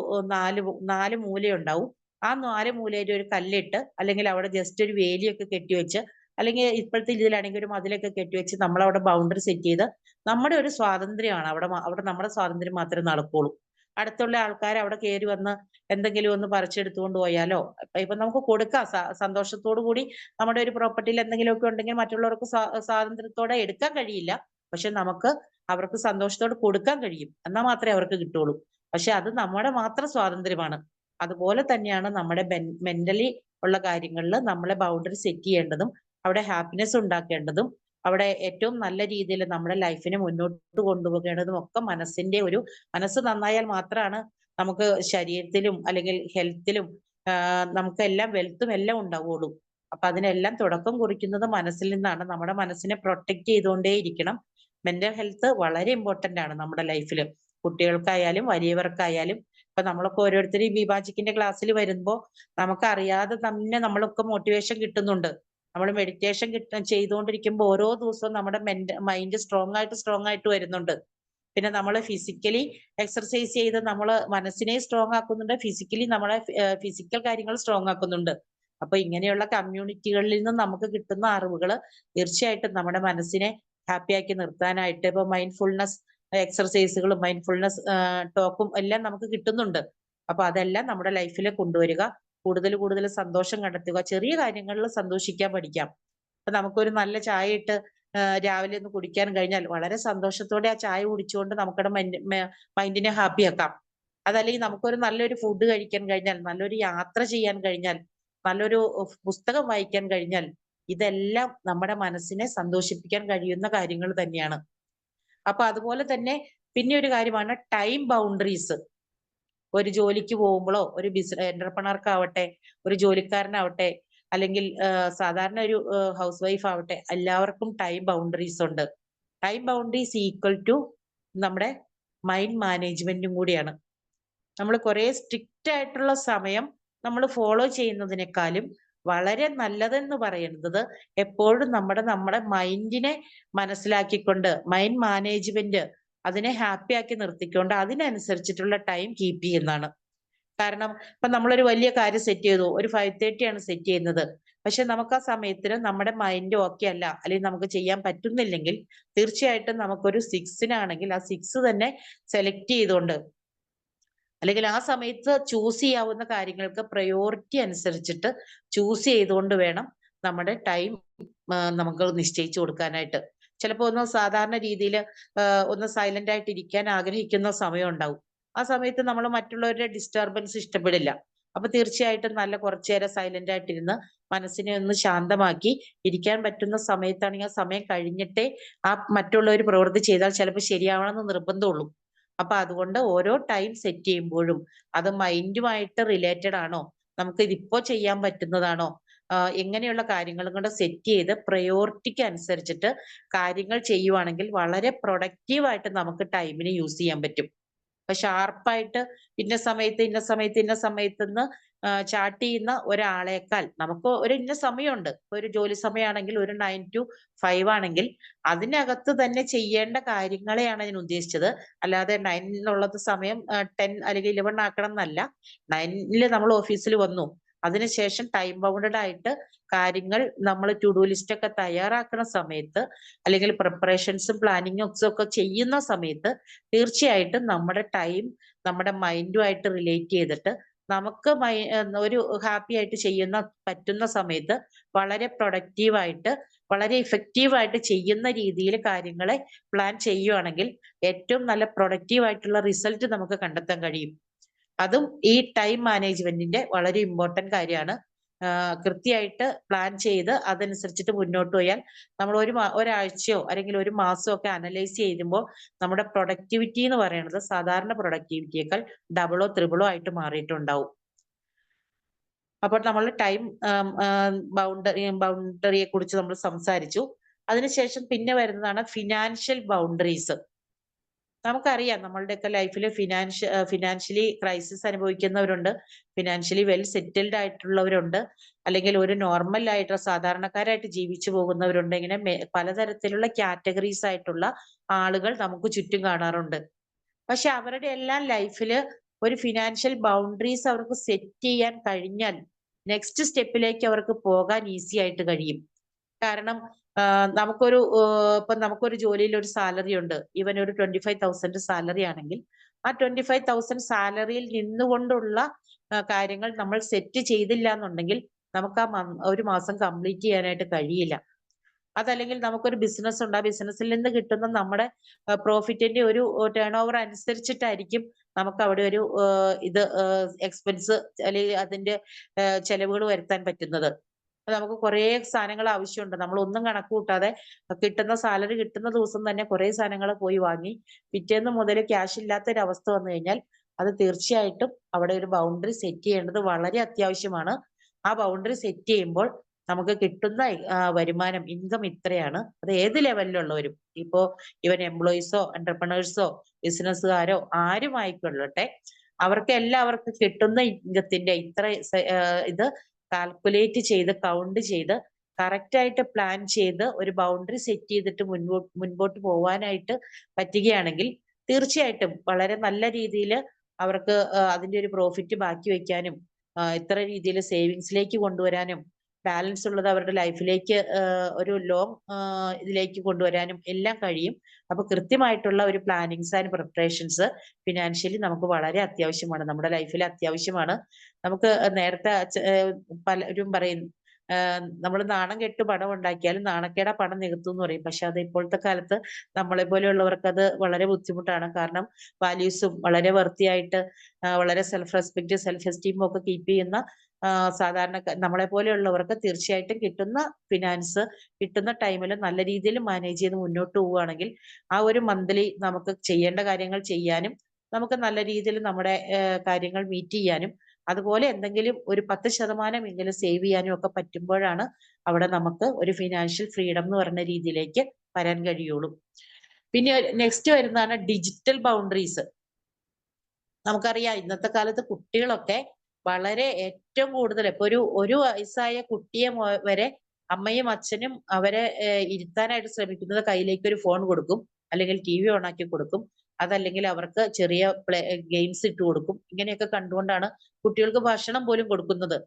നാല് മൂലയുണ്ടാവും. ആ 4 മൂലയിൽ ഒരു കല്ലിട്ട് അല്ലെങ്കിൽ അവിടെ ജസ്റ്റ് ഒരു വേലിയൊക്കെ കെട്ടിവെച്ച് അല്ലെങ്കിൽ ഇപ്പോഴത്തെ ഇതിലാണെങ്കിൽ ഒരു മതിലൊക്കെ കെട്ടിവെച്ച് നമ്മളവിടെ ബൗണ്ടറി സെറ്റ് ചെയ്ത് നമ്മുടെ ഒരു സ്വാതന്ത്ര്യമാണ് അവിടെ നമ്മുടെ സ്വാതന്ത്ര്യം മാത്രമേ നടക്കുള്ളൂ. അടുത്തുള്ള ആൾക്കാർ അവിടെ കയറി വന്ന് എന്തെങ്കിലും ഒന്ന് പറിച്ചെടുത്തുകൊണ്ട് പോയാലോ ഇപ്പൊ നമുക്ക് കൊടുക്കാം സന്തോഷത്തോടു കൂടി നമ്മുടെ ഒരു പ്രോപ്പർട്ടിയിൽ എന്തെങ്കിലുമൊക്കെ ഉണ്ടെങ്കിൽ മറ്റുള്ളവർക്ക് സ്വാതന്ത്ര്യത്തോടെ എടുക്കാൻ കഴിയില്ല. പക്ഷെ നമുക്ക് അവർക്ക് സന്തോഷത്തോടെ കൊടുക്കാൻ കഴിയും. എന്നാൽ മാത്രമേ അവർക്ക് കിട്ടുള്ളൂ. പക്ഷെ അത് നമ്മുടെ മാത്രം സ്വാതന്ത്ര്യമാണ്. അതുപോലെ തന്നെയാണ് നമ്മുടെ മെന്റലി ഉള്ള കാര്യങ്ങളിൽ നമ്മളെ ബൗണ്ടറി സെറ്റ് ചെയ്യേണ്ടതും അവിടെ ഹാപ്പിനെസ് ഉണ്ടാക്കേണ്ടതും അവിടെ ഏറ്റവും നല്ല രീതിയിൽ നമ്മുടെ ലൈഫിനെ മുന്നോട്ട് കൊണ്ടുപോകേണ്ടതും ഒക്കെ മനസ്സ് നന്നായാൽ മാത്രമാണ് നമുക്ക് ശരീരത്തിലും അല്ലെങ്കിൽ ഹെൽത്തിലും നമുക്കെല്ലാം വെൽത്തും എല്ലാം ഉണ്ടാവുള്ളൂ. അപ്പൊ അതിനെല്ലാം തുടക്കം കുറിക്കുന്നത് മനസ്സിൽ നിന്നാണ്. നമ്മുടെ മനസ്സിനെ പ്രൊട്ടക്ട് ചെയ്തുകൊണ്ടേ ഇരിക്കണം. മെന്റൽ ഹെൽത്ത് വളരെ ഇമ്പോർട്ടന്റ് ആണ് നമ്മുടെ ലൈഫിൽ. കുട്ടികൾക്കായാലും വലിയവർക്കായാലും. ഇപ്പൊ നമ്മളൊക്കെ ഓരോരുത്തരും വിഭാജിക്കിന്റെ ക്ലാസ്സിൽ വരുമ്പോ നമുക്കറിയാതെ തന്നെ നമ്മളൊക്കെ മോട്ടിവേഷൻ കിട്ടുന്നുണ്ട്. നമ്മൾ മെഡിറ്റേഷൻ ചെയ്തുകൊണ്ടിരിക്കുമ്പോൾ ഓരോ ദിവസവും നമ്മുടെ മൈൻഡ് സ്ട്രോങ് ആയിട്ട് വരുന്നുണ്ട്. പിന്നെ നമ്മൾ ഫിസിക്കലി എക്സർസൈസ് ചെയ്ത് നമ്മൾ മനസ്സിനെ സ്ട്രോങ് ആക്കുന്നുണ്ട്. ഫിസിക്കലി നമ്മളെ ഫിസിക്കൽ കാര്യങ്ങൾ സ്ട്രോങ് ആക്കുന്നുണ്ട്. അപ്പൊ ഇങ്ങനെയുള്ള കമ്മ്യൂണിറ്റികളിൽ നിന്നും നമുക്ക് കിട്ടുന്ന അറിവുകൾ തീർച്ചയായിട്ടും നമ്മുടെ മനസ്സിനെ ഹാപ്പി ആക്കി നിർത്താനായിട്ട് ഇപ്പൊ മൈൻഡ്ഫുൾനെസ് എക്സർസൈസുകളും മൈൻഡ്ഫുൾനെസ് ടോക്കും എല്ലാം നമുക്ക് കിട്ടുന്നുണ്ട്. അപ്പൊ അതെല്ലാം നമ്മുടെ ലൈഫിൽ കൊണ്ടുവരിക. കൂടുതൽ സന്തോഷം കണ്ടെത്തുക. ചെറിയ കാര്യങ്ങളിൽ സന്തോഷിക്കാൻ പഠിക്കാം. ഇപ്പൊ നമുക്കൊരു നല്ല ചായ ഇട്ട് രാവിലെ ഒന്ന് കുടിക്കാൻ കഴിഞ്ഞാൽ വളരെ സന്തോഷത്തോടെ ആ ചായ കുടിച്ചുകൊണ്ട് നമുക്കടെ മൈൻഡിനെ ഹാപ്പി ആക്കാം. അതല്ലെങ്കിൽ നമുക്കൊരു നല്ലൊരു ഫുഡ് കഴിക്കാൻ കഴിഞ്ഞാൽ, നല്ലൊരു യാത്ര ചെയ്യാൻ കഴിഞ്ഞാൽ, നല്ലൊരു പുസ്തകം വായിക്കാൻ കഴിഞ്ഞാൽ ഇതെല്ലാം നമ്മുടെ മനസ്സിനെ സന്തോഷിപ്പിക്കാൻ കഴിയുന്ന കാര്യങ്ങൾ തന്നെയാണ്. അപ്പൊ അതുപോലെ തന്നെ പിന്നെ ഒരു കാര്യമാണ് ടൈം ബൗണ്ടറീസ്. ഒരു ജോലിക്ക് പോകുമ്പോഴോ ഒരു എന്റർപ്രണർക്കാവട്ടെ ഒരു ജോലിക്കാരനാവട്ടെ അല്ലെങ്കിൽ സാധാരണ ഒരു ഹൗസ് വൈഫ് ആവട്ടെ എല്ലാവർക്കും ടൈം ബൗണ്ടറീസ് ഉണ്ട്. ടൈം ബൗണ്ടറീസ് ഈക്വൽ ടു നമ്മുടെ മൈൻഡ് മാനേജ്മെന്റും കൂടിയാണ്. നമ്മൾ കുറെ സ്ട്രിക്റ്റ് ആയിട്ടുള്ള സമയം നമ്മൾ ഫോളോ ചെയ്യുന്നതിനേക്കാളും വളരെ നല്ലതെന്ന് പറയുന്നത് എപ്പോഴും നമ്മുടെ മൈൻഡിനെ മനസ്സിലാക്കിക്കൊണ്ട് മൈൻഡ് മാനേജ്മെന്റ് അതിനെ ഹാപ്പി ആക്കി നിർത്തിക്കൊണ്ട് അതിനനുസരിച്ചിട്ടുള്ള ടൈം കീപ്പ് ചെയ്യുന്നതാണ്. കാരണം ഇപ്പൊ നമ്മളൊരു വലിയ കാര്യം സെറ്റ് ചെയ്തു, ഒരു 5:30 ആണ് സെറ്റ് ചെയ്യുന്നത്. പക്ഷെ നമുക്ക് ആ സമയത്തിന് നമ്മുടെ മൈൻഡ് ഓക്കെ അല്ല, അല്ലെങ്കിൽ നമുക്ക് ചെയ്യാൻ പറ്റുന്നില്ലെങ്കിൽ തീർച്ചയായിട്ടും നമുക്കൊരു 6-നാണെങ്കിൽ ആ 6 തന്നെ സെലക്ട് ചെയ്തുകൊണ്ട് അല്ലെങ്കിൽ ആ സമയത്ത് ചൂസ് ചെയ്യാവുന്ന കാര്യങ്ങൾക്ക് പ്രയോറിറ്റി അനുസരിച്ചിട്ട് ചൂസ് ചെയ്തുകൊണ്ട് വേണം നമ്മുടെ ടൈം നമുക്ക് നിശ്ചയിച്ചു കൊടുക്കാനായിട്ട്. ചിലപ്പോൾ ഒന്ന് സാധാരണ രീതിയിൽ ഒന്ന് സൈലന്റ് ആയിട്ട് ഇരിക്കാൻ ആഗ്രഹിക്കുന്ന സമയം ഉണ്ടാവും. ആ സമയത്ത് നമ്മൾ മറ്റുള്ളവരുടെ ഡിസ്റ്റർബൻസ് ഇഷ്ടപ്പെടില്ല. അപ്പൊ തീർച്ചയായിട്ടും നല്ല കുറച്ചു നേരം സൈലന്റ് ആയിട്ടിരുന്ന് മനസ്സിനെ ഒന്ന് ശാന്തമാക്കി ഇരിക്കാൻ പറ്റുന്ന സമയത്താണെങ്കിൽ ആ സമയം കഴിഞ്ഞിട്ടേ ആ മറ്റുള്ളവർ പ്രവൃത്തി ചെയ്താൽ ചിലപ്പോൾ ശരിയാവണമെന്ന് നിർബന്ധമുള്ളൂ. അപ്പൊ അതുകൊണ്ട് ഓരോ ടൈം സെറ്റ് ചെയ്യുമ്പോഴും അത് മൈൻഡുമായിട്ട് റിലേറ്റഡ് ആണോ, നമുക്ക് ഇതിപ്പോ ചെയ്യാൻ പറ്റുന്നതാണോ, എങ്ങനെയുള്ള കാര്യങ്ങളും കൂടെ സെറ്റ് ചെയ്ത് പ്രയോറിറ്റിക്ക് അനുസരിച്ചിട്ട് കാര്യങ്ങൾ ചെയ്യുവാണെങ്കിൽ വളരെ പ്രൊഡക്റ്റീവ് ആയിട്ട് നമുക്ക് ടൈമിനെ യൂസ് ചെയ്യാൻ പറ്റും. അപ്പൊ ഷാർപ്പായിട്ട് ഇന്ന സമയത്തെന്ന് ചാർട്ട് ചെയ്യുന്ന ഒരാളേക്കാൾ നമുക്ക് ഒരു ഇന്ന സമയമുണ്ട്. ഒരു ജോലി സമയമാണെങ്കിൽ ഒരു 9 to 5 ആണെങ്കിൽ അതിനകത്ത് തന്നെ ചെയ്യേണ്ട കാര്യങ്ങളെയാണ് ഞാൻ ഉദ്ദേശിച്ചത്. അല്ലാതെ 9 സമയം 10 അല്ലെങ്കിൽ 11 ആക്കണം എന്നല്ല. 9 നമ്മൾ ഓഫീസിൽ വന്നു. അതിനുശേഷം ടൈം ബൗണ്ടഡ് ആയിട്ട് കാര്യങ്ങൾ നമ്മൾ ടു ഡു ലിസ്റ്റ് ഒക്കെ തയ്യാറാക്കുന്ന സമയത്ത് അല്ലെങ്കിൽ പ്രിപ്പറേഷൻസും പ്ലാനിങ്ങും ഒക്കെ ചെയ്യുന്ന സമയത്ത് തീർച്ചയായിട്ടും നമ്മുടെ ടൈം നമ്മുടെ മൈൻഡുമായിട്ട് റിലേറ്റ് ചെയ്തിട്ട് നമുക്ക് ഒരു ഹാപ്പി ആയിട്ട് പറ്റുന്ന സമയത്ത് വളരെ പ്രൊഡക്റ്റീവായിട്ട് വളരെ ഇഫക്റ്റീവ് ആയിട്ട് ചെയ്യുന്ന രീതിയിൽ കാര്യങ്ങളെ പ്ലാൻ ചെയ്യുവാണെങ്കിൽ ഏറ്റവും നല്ല പ്രൊഡക്റ്റീവ് ആയിട്ടുള്ള റിസൾട്ട് നമുക്ക് കണ്ടെത്താൻ കഴിയും. അതും ഈ ടൈം മാനേജ്മെന്റിന്റെ വളരെ ഇമ്പോർട്ടന്റ് കാര്യമാണ്. കൃത്യമായിട്ട് പ്ലാൻ ചെയ്ത് അതനുസരിച്ചിട്ട് മുന്നോട്ട് പോയാൽ നമ്മൾ ഒരാഴ്ചയോ അല്ലെങ്കിൽ ഒരു മാസമോ ഒക്കെ അനലൈസ് ചെയ്യുമ്പോൾ നമ്മുടെ പ്രൊഡക്ടിവിറ്റി എന്ന് പറയുന്നത് സാധാരണ പ്രൊഡക്ടിവിറ്റിയേക്കാൾ ഡബിളോ ത്രിബിളോ ആയിട്ട് മാറിയിട്ടുണ്ടാവും. അപ്പോൾ നമ്മൾ ടൈം ബൗണ്ടറിയെ കുറിച്ച് നമ്മൾ സംസാരിച്ചു. അതിനുശേഷം പിന്നെ വരുന്നതാണ് ഫിനാൻഷ്യൽ ബൗണ്ടറീസ്. നമുക്കറിയാം നമ്മളുടെയൊക്കെ ലൈഫിൽ ഫിനാൻഷ്യലി ക്രൈസിസ് അനുഭവിക്കുന്നവരുണ്ട്, ഫിനാൻഷ്യലി വെൽ സെറ്റിൽഡ് ആയിട്ടുള്ളവരുണ്ട്, അല്ലെങ്കിൽ ഒരു നോർമൽ ആയിട്ടുള്ള സാധാരണക്കാരായിട്ട് ജീവിച്ചു പോകുന്നവരുണ്ട്. ഇങ്ങനെ പലതരത്തിലുള്ള കാറ്റഗറീസ് ആയിട്ടുള്ള ആളുകൾ നമുക്ക് ചുറ്റും കാണാറുണ്ട്. പക്ഷെ അവരുടെ എല്ലാം ലൈഫില് ഒരു ഫിനാൻഷ്യൽ ബൗണ്ടറീസ് അവർക്ക് സെറ്റ് ചെയ്യാൻ കഴിഞ്ഞാൽ നെക്സ്റ്റ് സ്റ്റെപ്പിലേക്ക് അവർക്ക് പോകാൻ ഈസി ആയിട്ട് കഴിയും. കാരണം നമുക്കൊരു ജോലിയിൽ ഒരു സാലറി ഉണ്ട്. ഈവൻ ഒരു 25,000 സാലറി ആണെങ്കിൽ ആ 25,000 സാലറിയിൽ നിന്നുകൊണ്ടുള്ള കാര്യങ്ങൾ നമ്മൾ സെറ്റ് ചെയ്തില്ല എന്നുണ്ടെങ്കിൽ നമുക്ക് ഒരു മാസം കംപ്ലീറ്റ് ചെയ്യാനായിട്ട് കഴിയില്ല. അതല്ലെങ്കിൽ നമുക്കൊരു ബിസിനസ് ഉണ്ട്. ആ ബിസിനസ്സിൽ നിന്ന് കിട്ടുന്ന നമ്മുടെ പ്രോഫിറ്റിന്റെ ഒരു ടേൺ ഓവർ അനുസരിച്ചിട്ടായിരിക്കും നമുക്ക് അവിടെ ഒരു എക്സ്പെൻസ് അല്ലെങ്കിൽ അതിന്റെ ചെലവുകൾ വരുത്താൻ പറ്റുന്നത്. നമുക്ക് കുറേ സാധനങ്ങൾ ആവശ്യമുണ്ട്. നമ്മൾ ഒന്നും കണക്ക് കൂട്ടാതെ കിട്ടുന്ന സാലറി കിട്ടുന്ന ദിവസം തന്നെ കുറേ സാധനങ്ങൾ പോയി വാങ്ങി പിറ്റേന്ന് മുതൽ ക്യാഷ് ഇല്ലാത്തൊരവസ്ഥ വന്നു കഴിഞ്ഞാൽ അത് തീർച്ചയായിട്ടും അവിടെ ഒരു ബൗണ്ടറി സെറ്റ് ചെയ്യേണ്ടത് വളരെ അത്യാവശ്യമാണ്. ആ ബൗണ്ടറി സെറ്റ് ചെയ്യുമ്പോൾ നമുക്ക് കിട്ടുന്ന വരുമാനം ഇൻകം ഇത്രയാണ്. അത് ഏത് ലെവലിലുള്ളവരും, ഇപ്പോ ഇവൻ എംപ്ലോയീസോ എന്റർപ്രണേഴ്സോ ബിസിനസ്സുകാരോ ആരും ആയിക്കൊള്ളട്ടെ, അവർക്ക് എല്ലാവർക്കും കിട്ടുന്ന ഇൻകത്തിന്റെ ഇത്ര ഇത് കാൽക്കുലേറ്റ് ചെയ്ത് കൗണ്ട് ചെയ്ത് കറക്റ്റ് ആയിട്ട് പ്ലാൻ ചെയ്ത് ഒരു ബൗണ്ടറി സെറ്റ് ചെയ്തിട്ട് മുൻപോട്ട് പോവാനായിട്ട് പറ്റുകയാണെങ്കിൽ തീർച്ചയായിട്ടും വളരെ നല്ല രീതിയിൽ അവർക്ക് അതിന്റെ ഒരു പ്രോഫിറ്റ് ബാക്കി വെക്കാനും ഇത്ര രീതിയിൽ സേവിങ്സിലേക്ക് കൊണ്ടുവരാനും ബാലൻസ് ഉള്ളത് അവരുടെ ലൈഫിലേക്ക് ഒരു ലോങ് ഇതിലേക്ക് കൊണ്ടുവരാനും എല്ലാം കഴിയും. അപ്പൊ കൃത്യമായിട്ടുള്ള ഒരു പ്ലാനിങ്സ് ആൻഡ് പ്രിപ്പറേഷൻസ് ഫിനാൻഷ്യലി നമുക്ക് വളരെ അത്യാവശ്യമാണ്, നമ്മുടെ ലൈഫിൽ അത്യാവശ്യമാണ്. നമുക്ക് നേരത്തെ പലരും പറയും നമ്മൾ നാണം കെട്ട് പണം ഉണ്ടാക്കിയാലും നാണക്കേടാ പണം നികത്തും എന്ന് പറയും. പക്ഷെ അത് ഇപ്പോഴത്തെ കാലത്ത് നമ്മളെ പോലെയുള്ളവർക്ക് അത് വളരെ ബുദ്ധിമുട്ടാണ്. കാരണം വാല്യൂസും വളരെ വൃത്തിയായിട്ട് വളരെ സെൽഫ് റെസ്പെക്ട് സെൽഫ് എസ്റ്റീമും ഒക്കെ കീപ്പ് ചെയ്യുന്ന സാധാരണ നമ്മളെ പോലെയുള്ളവർക്ക് തീർച്ചയായിട്ടും കിട്ടുന്ന ഫിനാൻസ് കിട്ടുന്ന ടൈമിൽ നല്ല രീതിയിൽ മാനേജ് ചെയ്ത് മുന്നോട്ട് പോവുകയാണെങ്കിൽ ആ ഒരു മന്ത്ലി നമുക്ക് ചെയ്യേണ്ട കാര്യങ്ങൾ ചെയ്യാനും നമുക്ക് നല്ല രീതിയിൽ നമ്മുടെ കാര്യങ്ങൾ മീറ്റ് ചെയ്യാനും അതുപോലെ എന്തെങ്കിലും ഒരു 10% എങ്കിലും സേവ് ചെയ്യാനും ഒക്കെ പറ്റുമ്പോഴാണ് അവിടെ നമുക്ക് ഒരു ഫിനാൻഷ്യൽ ഫ്രീഡം എന്ന് പറഞ്ഞ രീതിയിലേക്ക് വരാൻ കഴിയുള്ളൂ. പിന്നെ നെക്സ്റ്റ് വരുന്നതാണ് ഡിജിറ്റൽ ബൗണ്ടറീസ്. നമുക്കറിയാം ഇന്നത്തെ കാലത്ത് കുട്ടികളൊക്കെ വളരെ ഏറ്റവും കൂടുതൽ ഇപ്പൊ ഒരു വയസ്സായ കുട്ടിയെ വരെ അമ്മയും അച്ഛനും അവരെ ഇരുത്താനായിട്ട് ശ്രമിക്കുന്നത് കയ്യിലേക്ക് ഒരു ഫോൺ കൊടുക്കും, അല്ലെങ്കിൽ TV ഓൺ ആക്കി കൊടുക്കും, അതല്ലെങ്കിൽ അവർക്ക് ചെറിയ ഗെയിംസ് ഇട്ട് കൊടുക്കും. ഇങ്ങനെയൊക്കെ കണ്ടുകൊണ്ടാണ് കുട്ടികൾക്ക് ഭക്ഷണം പോലും കൊടുക്കുന്നത്.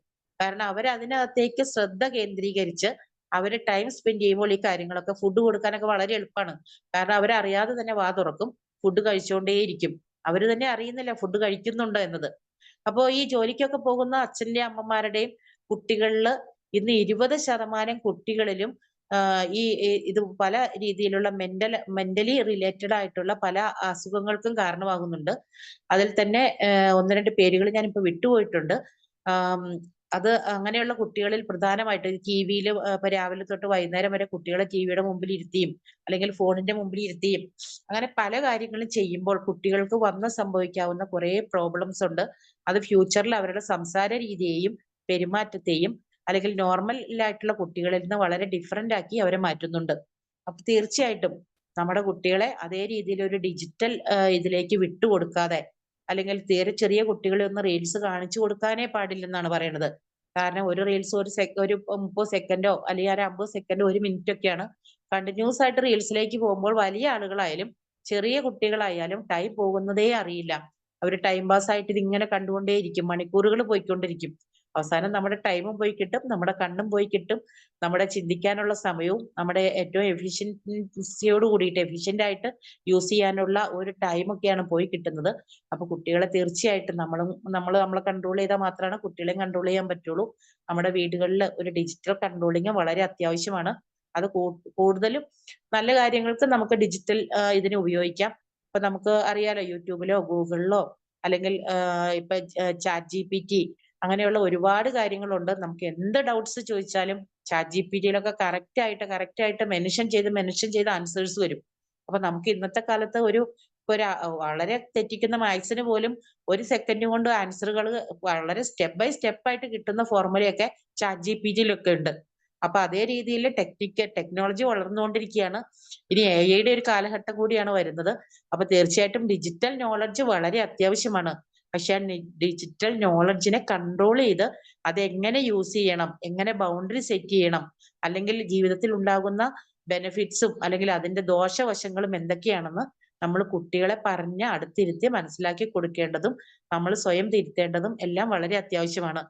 കാരണം അവരതിനകത്തേക്ക് ശ്രദ്ധ കേന്ദ്രീകരിച്ച് അവര് ടൈം സ്പെൻഡ് ചെയ്യുമ്പോൾ ഈ കാര്യങ്ങളൊക്കെ ഫുഡ് കൊടുക്കാനൊക്കെ വളരെ എളുപ്പമാണ്. കാരണം അവരറിയാതെ തന്നെ വാ തുറക്കും, ഫുഡ് കഴിച്ചുകൊണ്ടേയിരിക്കും. അവര് തന്നെ അറിയുന്നില്ല ഫുഡ് കഴിക്കുന്നുണ്ടോ എന്നത്. അപ്പോ ഈ ജോലിക്കൊക്കെ പോകുന്ന അച്ഛന്റെയും അമ്മമാരുടെയും കുട്ടികളില് ഇന്ന് 20% കുട്ടികളിലും ഇത് പല രീതിയിലുള്ള മെന്റലി റിലേറ്റഡ് ആയിട്ടുള്ള പല അസുഖങ്ങൾക്കും കാരണമാകുന്നുണ്ട്. അതിൽ തന്നെ 1-2 പേരുകൾ ഞാനിപ്പോ വിട്ടുപോയിട്ടുണ്ട്. അത് അങ്ങനെയുള്ള കുട്ടികളിൽ പ്രധാനമായിട്ട് ടിവിയിൽ ഇപ്പൊ രാവിലെ തൊട്ട് വൈകുന്നേരം വരെ കുട്ടികളെ ടിവിയുടെ മുമ്പിൽ ഇരുത്തിയും അല്ലെങ്കിൽ ഫോണിന്റെ മുമ്പിൽ ഇരുത്തിയും അങ്ങനെ പല കാര്യങ്ങളും ചെയ്യുമ്പോൾ കുട്ടികൾക്ക് സംഭവിക്കാവുന്ന കുറെ പ്രോബ്ലംസ് ഉണ്ട്. അത് ഫ്യൂച്ചറിൽ അവരുടെ സംസാര രീതിയെയും പെരുമാറ്റത്തെയും അല്ലെങ്കിൽ നോർമൽ ആയിട്ടുള്ള കുട്ടികളിൽ നിന്ന് വളരെ ഡിഫറെന്റ് ആക്കി അവരെ മാറ്റുന്നുണ്ട്. അപ്പൊ തീർച്ചയായിട്ടും നമ്മുടെ കുട്ടികളെ അതേ രീതിയിൽ ഒരു ഡിജിറ്റൽ ഇതിലേക്ക് വിട്ടുകൊടുക്കാതെ അല്ലെങ്കിൽ തീരെ ചെറിയ കുട്ടികളെ ഒന്ന് റീൽസ് കാണിച്ചു കൊടുക്കാനേ പാടില്ലെന്നാണ് പറയുന്നത്. കാരണം ഒരു റീൽസ് ഒരു 30 സെക്കൻഡോ അല്ലെങ്കിൽ ഒരു 50 സെക്കൻഡോ 1 മിനിറ്റ് ഒക്കെയാണ്. കണ്ടിന്യൂസ് ആയിട്ട് റീൽസിലേക്ക് പോകുമ്പോൾ വലിയ ആളുകളായാലും ചെറിയ കുട്ടികളായാലും ടൈം പോകുന്നതേ അറിയില്ല. അവര് ടൈം പാസ് ആയിട്ട് ഇതിങ്ങനെ കണ്ടുകൊണ്ടേയിരിക്കും, മണിക്കൂറുകൾ പോയിക്കൊണ്ടിരിക്കും. അവസാനം നമ്മുടെ ടൈമും പോയി കിട്ടും, നമ്മുടെ കണ്ണും പോയി കിട്ടും, നമ്മുടെ ചിന്തിക്കാനുള്ള സമയവും നമ്മുടെ ഏറ്റവും എഫിഷ്യന്റ് ആയിട്ട് യൂസ് ചെയ്യാനുള്ള ഒരു ടൈം ഒക്കെയാണ് പോയി കിട്ടുന്നത്. അപ്പൊ കുട്ടികളെ തീർച്ചയായിട്ടും നമ്മളെ കൺട്രോൾ ചെയ്താൽ മാത്രമാണ് കുട്ടികളെയും കൺട്രോൾ ചെയ്യാൻ പറ്റുള്ളൂ. നമ്മുടെ വീടുകളിൽ ഒരു ഡിജിറ്റൽ കൺട്രോളിങ് വളരെ അത്യാവശ്യമാണ്. അത് കൂടുതലും നല്ല കാര്യങ്ങൾക്ക് നമുക്ക് ഡിജിറ്റൽ ഇതിന് ഉപയോഗിക്കാം. ഇപ്പൊ നമുക്ക് അറിയാലോ യൂട്യൂബിലോ ഗൂഗിളിലോ അല്ലെങ്കിൽ ഇപ്പൊ ChatGPT അങ്ങനെയുള്ള ഒരുപാട് കാര്യങ്ങളുണ്ട്. നമുക്ക് എന്ത് ഡൗട്ട്സ് ചോദിച്ചാലും ChatGPT-യിലൊക്കെ കറക്റ്റ് ആയിട്ട് മെൻഷൻ ചെയ്ത് ആൻസേഴ്സ് വരും. അപ്പൊ നമുക്ക് ഇന്നത്തെ കാലത്ത് വളരെ തെറ്റിക്കുന്ന മാത്സിന് പോലും 1 സെക്കൻഡ് കൊണ്ട് ആൻസറുകൾ വളരെ സ്റ്റെപ്പ് ബൈ സ്റ്റെപ്പ് ആയിട്ട് കിട്ടുന്ന ഫോർമുലയൊക്കെ ChatGPT-യിലൊക്കെ ഉണ്ട്. അപ്പൊ അതേ രീതിയിൽ ടെക്നോളജി വളർന്നുകൊണ്ടിരിക്കുകയാണ്. ഇനി AI ഒരു കാലഘട്ടം കൂടിയാണ് വരുന്നത്. അപ്പൊ തീർച്ചയായിട്ടും ഡിജിറ്റൽ നോളജ് വളരെ അത്യാവശ്യമാണ്. പക്ഷെ ആ ഡിജിറ്റൽ നോളജിനെ കൺട്രോൾ ചെയ്ത് അതെങ്ങനെ യൂസ് ചെയ്യണം, എങ്ങനെ ബൗണ്ടറി സെറ്റ് ചെയ്യണം, അല്ലെങ്കിൽ ജീവിതത്തിൽ ഉണ്ടാകുന്ന ബെനിഫിറ്റ്സും അല്ലെങ്കിൽ അതിന്റെ ദോഷവശങ്ങളും എന്തൊക്കെയാണെന്ന് നമ്മൾ കുട്ടികളെ പറഞ്ഞ് അടുത്തിരുത്തി മനസ്സിലാക്കി കൊടുക്കേണ്ടതും നമ്മൾ സ്വയം തിരുത്തേണ്ടതും എല്ലാം വളരെ അത്യാവശ്യമാണ്.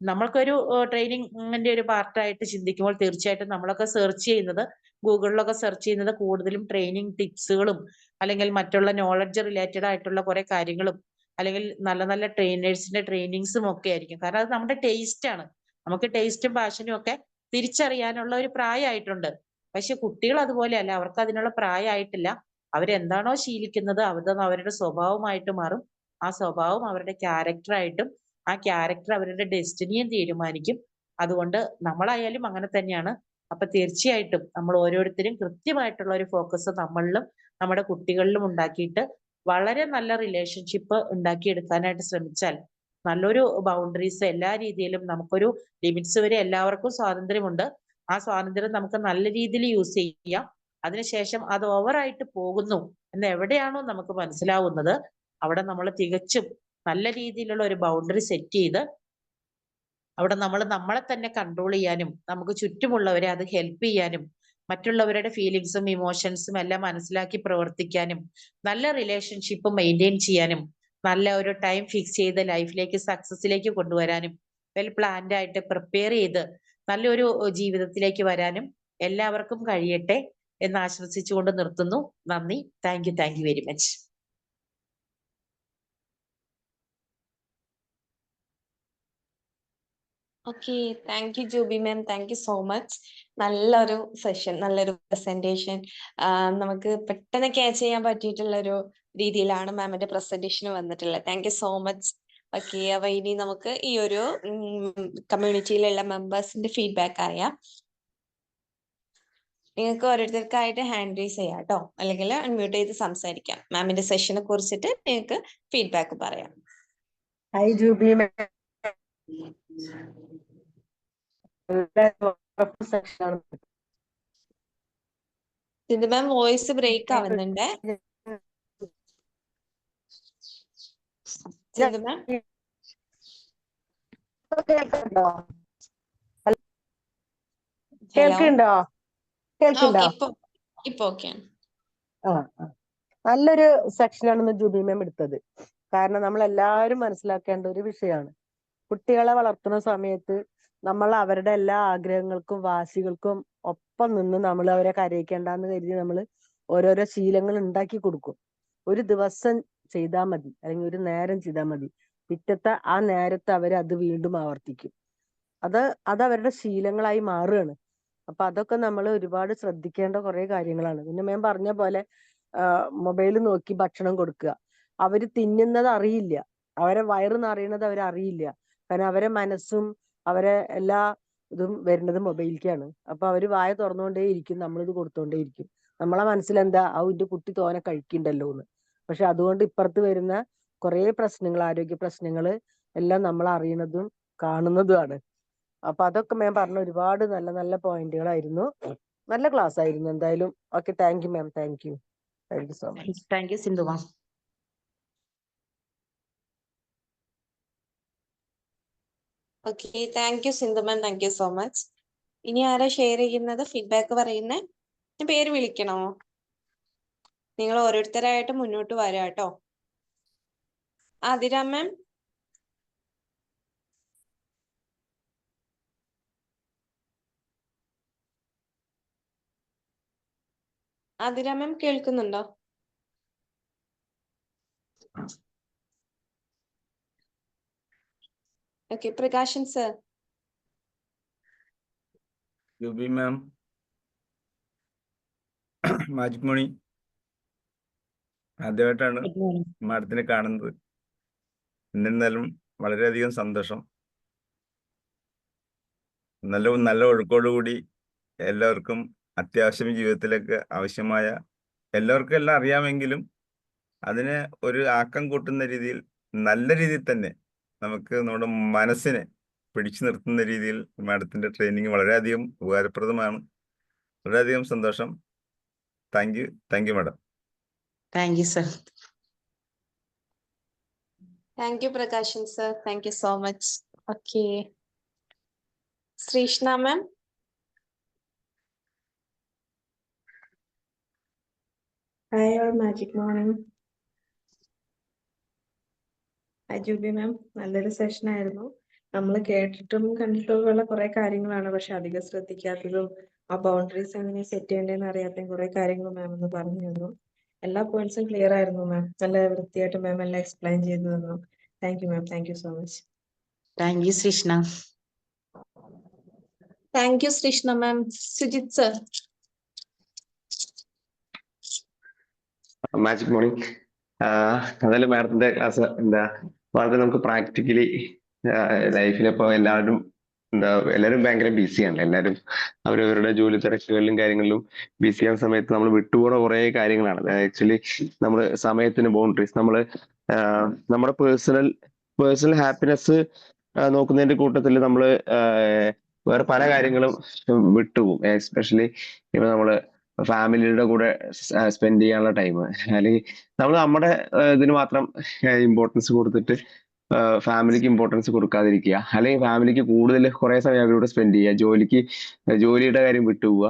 നമ്മൾക്കൊരു ട്രെയിനിങ്ങിന്റെ ഒരു പാർട്ടായിട്ട് ചിന്തിക്കുമ്പോൾ തീർച്ചയായിട്ടും നമ്മളൊക്കെ സെർച്ച് ചെയ്യുന്നത് ഗൂഗിളിലൊക്കെ സെർച്ച് ചെയ്യുന്നത് കൂടുതലും ട്രെയിനിങ് ടിപ്സുകളും അല്ലെങ്കിൽ മറ്റുള്ള നോളജ് റിലേറ്റഡ് ആയിട്ടുള്ള കുറെ കാര്യങ്ങളും അല്ലെങ്കിൽ നല്ല നല്ല ട്രെയിനേഴ്സിന്റെ ട്രെയിനിങ്സും ഒക്കെ ആയിരിക്കും. കാരണം അത് നമ്മുടെ ടേസ്റ്റ് ആണ്. നമുക്ക് ടേസ്റ്റും പാഷനും ഒക്കെ തിരിച്ചറിയാനുള്ള ഒരു പ്രായമായിട്ടുണ്ട്. പക്ഷെ കുട്ടികൾ അതുപോലെയല്ല, അവർക്ക് അതിനുള്ള പ്രായമായിട്ടില്ല. അവരെന്താണോ ശീലിക്കുന്നത് അത് അവരുടെ സ്വഭാവമായിട്ട് മാറും. ആ സ്വഭാവം അവരുടെ ക്യാരക്ടറായിട്ടും ആ ക്യാരക്ടർ അവരുടെ ഡെസ്റ്റിനിയും തീരുമാനിക്കും. അതുകൊണ്ട് നമ്മളായാലും അങ്ങനെ തന്നെയാണ്. അപ്പൊ തീർച്ചയായിട്ടും നമ്മൾ ഓരോരുത്തരും കൃത്യമായിട്ടുള്ള ഒരു ഫോക്കസ് നമ്മളിലും നമ്മുടെ കുട്ടികളിലും ഉണ്ടാക്കിയിട്ട് വളരെ നല്ല റിലേഷൻഷിപ്പ് ഉണ്ടാക്കിയെടുക്കാനായിട്ട് ശ്രമിച്ചാൽ നല്ലൊരു ബൗണ്ടറീസ് എല്ലാ രീതിയിലും നമുക്കൊരു ലിമിറ്റ്സ് വരെ എല്ലാവർക്കും സ്വാതന്ത്ര്യമുണ്ട്. ആ സ്വാതന്ത്ര്യം നമുക്ക് നല്ല രീതിയിൽ യൂസ് ചെയ്യാം. അതിനുശേഷം അത് ഓവറായിട്ട് പോകുന്നു എന്ന് എവിടെയാണോ നമുക്ക് മനസ്സിലാവുന്നത് അവിടെ നമ്മൾ തികച്ചും നല്ല രീതിയിലുള്ള ഒരു ബൗണ്ടറി സെറ്റ് ചെയ്ത് അവിടെ നമ്മൾ നമ്മളെ തന്നെ കൺട്രോൾ ചെയ്യാനും നമുക്ക് ചുറ്റുമുള്ളവരെ അത് ഹെൽപ്പ് ചെയ്യാനും മറ്റുള്ളവരുടെ ഫീലിങ്സും ഇമോഷൻസും എല്ലാം മനസ്സിലാക്കി പ്രവർത്തിക്കാനും നല്ല റിലേഷൻഷിപ്പ് മെയിൻറ്റെയിൻ ചെയ്യാനും നല്ല ഒരു ടൈം ഫിക്സ് ചെയ്ത് ലൈഫിലേക്ക് സക്സസിലേക്ക് കൊണ്ടുവരാനും വെൽ പ്ലാൻഡ് ആയിട്ട് പ്രിപ്പയർ ചെയ്ത് നല്ലൊരു ജീവിതത്തിലേക്ക് വരാനും എല്ലാവർക്കും കഴിയട്ടെ എന്ന് ആശംസിച്ചുകൊണ്ട് നിർത്തുന്നു. നന്ദി. Thank you very much. Okay, thank you Jubi ma'am, thank you so much. നല്ലൊരു സെഷൻ, നല്ലൊരു പ്രസന്റേഷൻ. നമുക്ക് പെട്ടെന്ന് ക്യാച്ച് ചെയ്യാൻ പറ്റിയിട്ടുള്ള ഒരു രീതിയിലാണ് മാമിന്റെ പ്രസന്റേഷൻ വന്നിട്ടുള്ളത്. Thank you so much. Okay, അപ്പൊ ഇനി നമുക്ക് ഈ ഒരു കമ്മ്യൂണിറ്റിയിലുള്ള മെമ്പേഴ്സിന്റെ ഫീഡ്ബാക്ക് അറിയാം. നിങ്ങൾക്ക് ഓരോരുത്തർക്കായിട്ട് ഹാൻഡ് റൈസ് ചെയ്യാം കേട്ടോ, അല്ലെങ്കിൽ അൺമ്യൂട്ട് ചെയ്ത് സംസാരിക്കാം. മാമിന്റെ സെഷനെ കുറിച്ചിട്ട് നിങ്ങൾക്ക് ഫീഡ്ബാക്ക് പറയാം. ഹായ് ജൂബി സിന്ധു മാം വോയിസ് ബ്രേക്ക് ആവുന്നുണ്ട്. സിന്ധു മാം കേൾക്കുന്നുണ്ടോ? ഇപ്പൊ ഓക്കെയാണ്. നല്ലൊരു സെക്ഷനാണ് ജൂബി മാം എടുത്തത്. കാരണം നമ്മൾ എല്ലാവരും മനസ്സിലാക്കേണ്ട ഒരു വിഷയമാണ്. കുട്ടികളെ വളർത്തുന്ന സമയത്ത് നമ്മൾ അവരുടെ എല്ലാ ആഗ്രഹങ്ങൾക്കും വാശികൾക്കും ഒപ്പം നിന്ന് നമ്മൾ അവരെ കരയിക്കേണ്ടെന്ന് കരുതി നമ്മൾ ഓരോരോ ശീലങ്ങൾ ഉണ്ടാക്കി കൊടുക്കും. ഒരു ദിവസം ചെയ്താൽ മതി, അല്ലെങ്കിൽ ഒരു നേരം ചെയ്താൽ മതി. പിറ്റത്തെ ആ നേരത്തെ അവര് അത് വീണ്ടും ആവർത്തിക്കും. അത് അവരുടെ ശീലങ്ങളായി മാറുകയാണ്. അപ്പൊ അതൊക്കെ നമ്മൾ ഒരുപാട് ശ്രദ്ധിക്കേണ്ട കുറെ കാര്യങ്ങളാണ്. പിന്നെ ഞാൻ പറഞ്ഞ പോലെ മൊബൈൽ നോക്കി ഭക്ഷണം കൊടുക്കുക. അവര് തിന്നുന്നത് അറിയില്ല, അവരെ വയറ് നിറയുന്നത് അവരറിയില്ല. കാരണം അവരെ മനസ്സും അവരെ എല്ലാ ഇതും വരുന്നത് മൊബൈലിലേക്കാണ്. അപ്പൊ അവര് വായ തുറന്നുകൊണ്ടേയിരിക്കും, നമ്മളിത് കൊടുത്തോണ്ടേയിരിക്കും. നമ്മളെ മനസ്സിലെന്താ, എന്റെ കുട്ടി തോനെ കഴിക്കണ്ടല്ലോ എന്ന്. പക്ഷെ അതുകൊണ്ട് ഇപ്പുറത്ത് വരുന്ന കുറെ പ്രശ്നങ്ങൾ, ആരോഗ്യ പ്രശ്നങ്ങൾ എല്ലാം നമ്മൾ അറിയുന്നതും കാണുന്നതുമാണ്. അപ്പൊ അതൊക്കെ ഞാൻ പറഞ്ഞ ഒരുപാട് നല്ല നല്ല പോയിന്റുകളായിരുന്നു. നല്ല ക്ലാസ് ആയിരുന്നു എന്തായാലും. Okay, thank you ma'am, thank you so much. Thank you Sindhu ma'am. Okay, thank you Sindhu ma'am, thank you so much. ഇനി ആരാ ഷെയർ ചെയ്യുന്നത്, ഫീഡ്ബാക്ക് പറയുന്നേ? പേര് വിളിക്കണോ? നിങ്ങൾ ഓരോരുത്തരായിട്ട് മുന്നോട്ട് വരാം കേട്ടോ. ആതിര മാം. ആതിര മാം കേൾക്കുന്നുണ്ടോ? Okay, Prakashan sir. Jubi ma'am, magic money, ആദ്യമായിട്ടാണ് മാഡത്തിനെ കാണുന്നത്. എന്നിരുന്നാലും വളരെയധികം സന്തോഷം. നല്ല ഒഴുക്കോടുകൂടി എല്ലാവർക്കും അത്യാവശ്യം ജീവിതത്തിലേക്ക് ആവശ്യമായ എല്ലാവർക്കും എല്ലാം അറിയാമെങ്കിലും അതിന് ഒരു ആക്കം കൂട്ടുന്ന രീതിയിൽ നല്ല രീതിയിൽ തന്നെ നമുക്ക് നമ്മുടെ മനസ്സിനെ പിടിച്ചു നിർത്തുന്ന രീതിയിൽ മാഡത്തിന്റെ ട്രെയിനിങ് വളരെയധികം ഉപകാരപ്രദമാണ്. വളരെയധികം സന്തോഷം. Thank you madam. Thank you sir. Thank you, Prakashan sir. Thank you so much. Okay. Srishna ma'am. Hi, all magic morning. Hi, Juby ma'am. നല്ലൊരു സെഷൻ ആയിരുന്നു. നമ്മൾ കേട്ടിട്ടും കണ്ടിട്ടുള്ള കുറെ കാര്യങ്ങളാണ്, പക്ഷെ അധികം ശ്രദ്ധിക്കാത്തതും ആ ബൗണ്ടറീസ് എങ്ങനെ സെറ്റ് ചെയ്യേണ്ടതെന്ന് അറിയാത്ത കുറെ കാര്യങ്ങൾ മാം ഒന്ന് പറഞ്ഞു തന്നു. എല്ലാ പോയിന്റ്സും ക്ലിയർ ആയിരുന്നു മാം. നല്ല വൃത്തിയായിട്ട് മാം എല്ലാം എക്സ്പ്ലെയിൻ ചെയ്തു തന്നു. Thank you ma'am. Thank you so much. Thank you Srishna. Thank you, Srishna ma'am. Sujit sir. Magic morning. അതായത് മാഡത്തിന്റെ ക്ലാസ് വളരെ നമുക്ക് പ്രാക്ടിക്കലി ലൈഫിലിപ്പോ എല്ലാവരും ഭയങ്കര ബിസിയാണ്. എല്ലാവരും അവരവരുടെ ജോലി തിരക്കുകളിലും കാര്യങ്ങളിലും ബിസിയാകുന്ന സമയത്ത് നമ്മൾ വിട്ടുപോണ കുറെ കാര്യങ്ങളാണ്. ആക്ച്വലി നമ്മൾ സമയത്തിന് ബൗണ്ടറീസ്, നമ്മുടെ പേഴ്സണൽ ഹാപ്പിനെസ് നോക്കുന്നതിന്റെ കൂട്ടത്തിൽ നമ്മൾ വേറെ പല കാര്യങ്ങളും വിട്ടുപോകും. എസ്പെഷ്യലി ഇപ്പൊ നമ്മള് ഫാമിലിയുടെ കൂടെ സ്പെൻഡ് ചെയ്യാനുള്ള ടൈം, അല്ലെങ്കിൽ നമ്മൾ നമ്മുടെ ഇതിന് മാത്രം ഇമ്പോർട്ടൻസ് കൊടുത്തിട്ട് ഫാമിലിക്ക് ഇമ്പോർട്ടൻസ് കൊടുക്കാതിരിക്കുക, അല്ലെങ്കിൽ ഫാമിലിക്ക് കൂടുതൽ കുറെ സമയം അവരോട് സ്പെൻഡ് ചെയ്യുക, ജോലിയുടെ കാര്യം വിട്ടുപോവുക,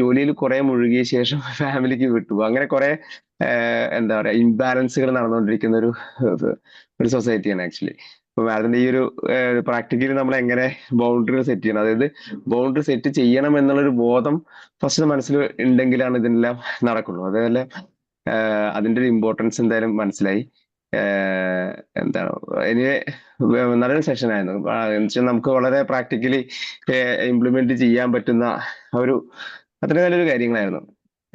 ജോലിയിൽ കുറെ മുഴുകിയ ശേഷം ഫാമിലിക്ക് വിട്ടുപോവുക. അങ്ങനെ കുറെ ഇംബാലൻസുകൾ നടന്നുകൊണ്ടിരിക്കുന്ന ഒരു സൊസൈറ്റിയാണ് ആക്ച്വലി. അപ്പൊ മാഡത്തിന്റെ ഈ ഒരു പ്രാക്ടിക്കലി നമ്മൾ എങ്ങനെ ബൗണ്ടറി സെറ്റ് ചെയ്യണം, അതായത് ബൗണ്ടറി സെറ്റ് ചെയ്യണം എന്നുള്ളൊരു ബോധം ഫസ്റ്റ് മനസ്സിൽ ഉണ്ടെങ്കിലാണ് ഇതിനെല്ലാം നടക്കുള്ളൂ. അതേപോലെ അതിന്റെ ഒരു ഇമ്പോർട്ടൻസ് എന്തായാലും മനസ്സിലായി. എനിവേ നല്ലൊരു സെഷൻ ആയിരുന്നു. എന്നുവെച്ചാൽ നമുക്ക് വളരെ പ്രാക്ടിക്കലി ഇംപ്ലിമെന്റ് ചെയ്യാൻ പറ്റുന്ന അത്ര നല്ലൊരു കാര്യങ്ങളായിരുന്നു.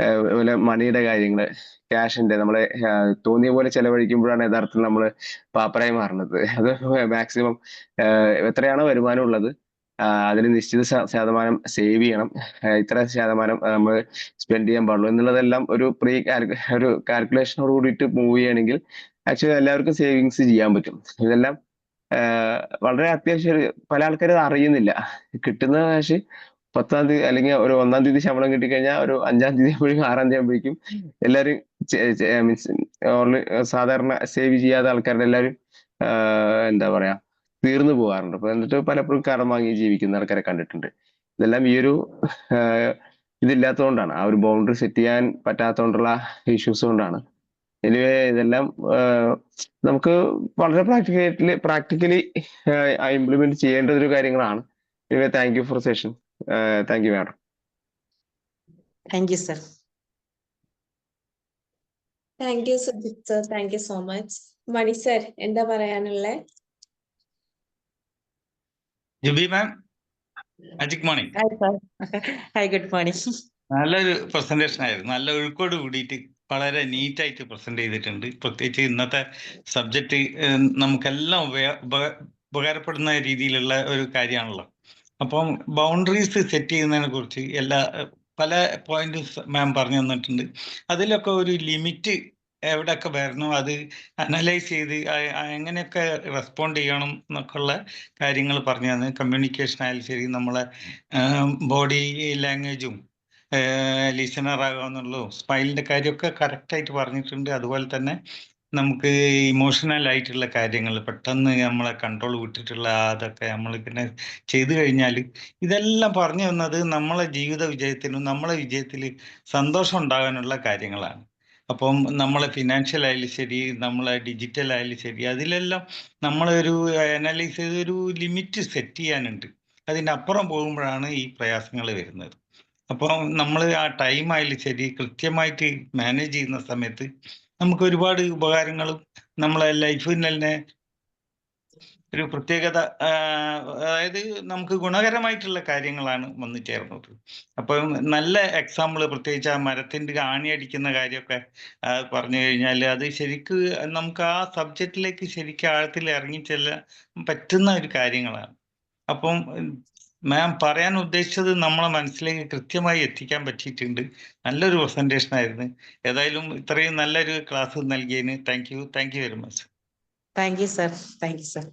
അതുപോലെ മണിയുടെ കാര്യങ്ങള്, ക്യാഷിന്റെ നമ്മളെ തോന്നിയ പോലെ ചെലവഴിക്കുമ്പോഴാണ് യഥാർത്ഥത്തിൽ നമ്മൾ പാപ്പരായി മാറുന്നത്. അത് മാക്സിമം എത്രയാണോ വരുമാനം ഉള്ളത് അതിന് നിശ്ചിത ശതമാനം സേവ് ചെയ്യണം, ഇത്ര ശതമാനം നമ്മൾ സ്പെൻഡ് ചെയ്യാൻ പാടുള്ളൂ എന്നുള്ളതെല്ലാം ഒരു കാൽക്കുലേഷനോട് കൂടിയിട്ട് മൂവ് ചെയ്യുകയാണെങ്കിൽ ആക്ച്വലി എല്ലാവർക്കും സേവിങ്സ് ചെയ്യാൻ പറ്റും. ഇതെല്ലാം വളരെ അത്യാവശ്യം. പല ആൾക്കാരും അത് അറിയുന്നില്ല. കിട്ടുന്ന കാശ് 10ാം തീയതി അല്ലെങ്കിൽ ഒരു 1ാം തീയതി ശമ്പളം കിട്ടിക്കഴിഞ്ഞാൽ ഒരു 5ാം തീയതി ആകുമ്പോഴേക്കും 6ാം തീയതി ആകുമ്പോഴേക്കും എല്ലാവരും മീൻസ് സാധാരണ സേവ് ചെയ്യാത്ത ആൾക്കാരുടെ എല്ലാവരും തീർന്നു പോകാറുണ്ട്. അപ്പൊ എന്നിട്ട് പലപ്പോഴും കടം വാങ്ങി ജീവിക്കുന്ന ആൾക്കാരെ കണ്ടിട്ടുണ്ട്. ഇതെല്ലാം ഈ ഒരു ഇതില്ലാത്തതുകൊണ്ടാണ്, ആ ഒരു ബൗണ്ടറി സെറ്റ് ചെയ്യാൻ പറ്റാത്തതുകൊണ്ടുള്ള ഇഷ്യൂസ് കൊണ്ടാണ്. എനിവേ ഇതെല്ലാം നമുക്ക് വളരെ പ്രാക്ടിക്കലി ഇംപ്ലിമെന്റ് ചെയ്യേണ്ട ഒരു കാര്യങ്ങളാണ്. Anyway thank you for session. Thank you madam. Thank you sir. Thank you, Sujit sir. Thank you so much. Mani sir, എന്താ പറയാനുള്ളേ? Jubi ma'am, magic morning. Hi, good morning. നല്ലൊരു പ്രസന്റേഷൻ ആയിരുന്നു. നല്ല ഒഴുക്കോട് കൂടിയിട്ട് വളരെ നീറ്റായിട്ട് പ്രസന്റ് ചെയ്തിട്ടുണ്ട്. പ്രത്യേകിച്ച് ഇന്നത്തെ സബ്ജക്റ്റ് നമുക്കെല്ലാം ഉപകാരപ്പെടുന്ന രീതിയിലുള്ള ഒരു കാര്യമാണല്ലോ. അപ്പം ബൗണ്ടറീസ് സെറ്റ് ചെയ്യുന്നതിനെ കുറിച്ച് പല പോയിന്റും മാം പറഞ്ഞു തന്നിട്ടുണ്ട്. അതിലൊക്കെ ഒരു ലിമിറ്റ് എവിടെയൊക്കെ വരണം, അത് അനലൈസ് ചെയ്ത് എങ്ങനെയൊക്കെ റെസ്പോണ്ട് ചെയ്യണം എന്നൊക്കെയുള്ള കാര്യങ്ങൾ പറഞ്ഞു തന്നെ. കമ്മ്യൂണിക്കേഷൻ ആയാലും ശരി, നമ്മളെ ബോഡി ലാംഗ്വേജും ലിസണർ ആകാന്നുള്ളൂ, സ്മൈലിൻ്റെ കാര്യമൊക്കെ കറക്റ്റായിട്ട് പറഞ്ഞിട്ടുണ്ട്. അതുപോലെ തന്നെ നമുക്ക് ഇമോഷണൽ ആയിട്ടുള്ള കാര്യങ്ങൾ പെട്ടെന്ന് നമ്മളെ കൺട്രോൾ വിട്ടിട്ടുള്ള അതൊക്കെ നമ്മളിങ്ങനെ ചെയ്തു കഴിഞ്ഞാൽ ഇതെല്ലാം പറഞ്ഞു തന്നത് നമ്മളെ ജീവിത വിജയത്തിനും നമ്മളെ വിജയത്തിൽ സന്തോഷം ഉണ്ടാകാനുള്ള കാര്യങ്ങളാണ്. അപ്പം നമ്മളെ ഫിനാൻഷ്യൽ ആയാലും ശരി, നമ്മളെ ഡിജിറ്റൽ ആയാലും ശരി, അതിലെല്ലാം നമ്മളൊരു അനലൈസ് ചെയ്ത് ഒരു ലിമിറ്റ് സെറ്റ് ചെയ്യാനുണ്ട്. അതിൻ്റെ അപ്പുറം പോകുമ്പോഴാണ് ഈ പ്രയാസങ്ങൾ വരുന്നത്. അപ്പോൾ നമ്മൾ ആ ടൈം ആയാലും ശരി കൃത്യമായിട്ട് മാനേജ് ചെയ്യുന്ന സമയത്ത് നമുക്ക് ഒരുപാട് ഉപകാരങ്ങളും നമ്മളെ ലൈഫിൽ തന്നെ ഒരു പ്രത്യേകത, അതായത് നമുക്ക് ഗുണകരമായിട്ടുള്ള കാര്യങ്ങളാണ് വന്നു ചേർന്നത്. അപ്പം നല്ല എക്സാമ്പിൾ, പ്രത്യേകിച്ച് ആ മരത്തിൻ്റെ ആണി അടിക്കുന്ന കാര്യമൊക്കെ പറഞ്ഞു കഴിഞ്ഞാൽ അത് ശരിക്ക് നമുക്ക് ആ സബ്ജക്റ്റിലേക്ക് ശരിക്കും ആഴത്തിൽ ഇറങ്ങിച്ചെല്ലാൻ പറ്റുന്ന ഒരു കാര്യങ്ങളാണ്. അപ്പം മാം പറയാൻ ഉദ്ദേശിച്ചത് നമ്മളെ മനസ്സിലേക്ക് കൃത്യമായി എത്തിക്കാൻ പറ്റിയിട്ടുണ്ട്. നല്ലൊരു പ്രസന്റേഷൻ ആയിരുന്നു. ഏതായാലും ഇത്രയും നല്ലൊരു ക്ലാസ് നൽകിയതിന് thank you very much. Thank you sir. Thank you sir.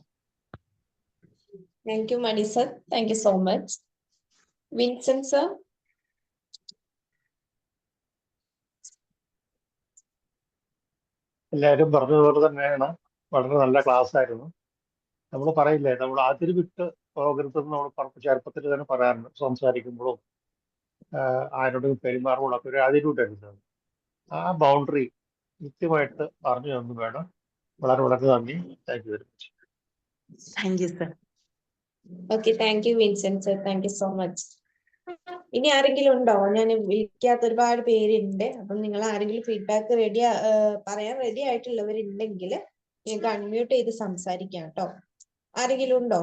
Thank you, Mani sir. Thank you so much. Vincent sir. എല്ലാവരും പറഞ്ഞതുപോലെ തന്നെയാണ്. വളരെ നല്ല ക്ലാസ് ആയിരുന്നു. നമ്മൾ പറയില്ലേ, നമ്മൾ അതിര് വിട്ട് പോകരുതെന്ന് നമ്മൾ ചെറുപ്പത്തിൽ തന്നെ പറയാറുണ്ട്. സംസാരിക്കുമ്പോഴും ആരോടും പെരുമാറുമ്പോഴും ഒക്കെ ഒരു അതിര് വിടരുത്. ആ ബൗണ്ടറി കൃത്യമായിട്ട് പറഞ്ഞു തന്നു വേണം. വളരെ വളരെ നന്ദി. Thank you very much. Thank you sir. Okay, thank you, Vincent sir. Thank you so much. ഇനി ആരെങ്കിലും ഉണ്ടോ? ഞാൻ വിളിക്കാത്ത ഒരുപാട് പേരുണ്ട്. അപ്പം നിങ്ങൾ ആരെങ്കിലും ഫീഡ്ബാക്ക് പറയാൻ റെഡി ആയിട്ടുള്ളവരുണ്ടെങ്കിൽ നിങ്ങൾക്ക് അൺമ്യൂട്ട് ചെയ്ത് സംസാരിക്കാം കേട്ടോ. ആരെങ്കിലും ഉണ്ടോ?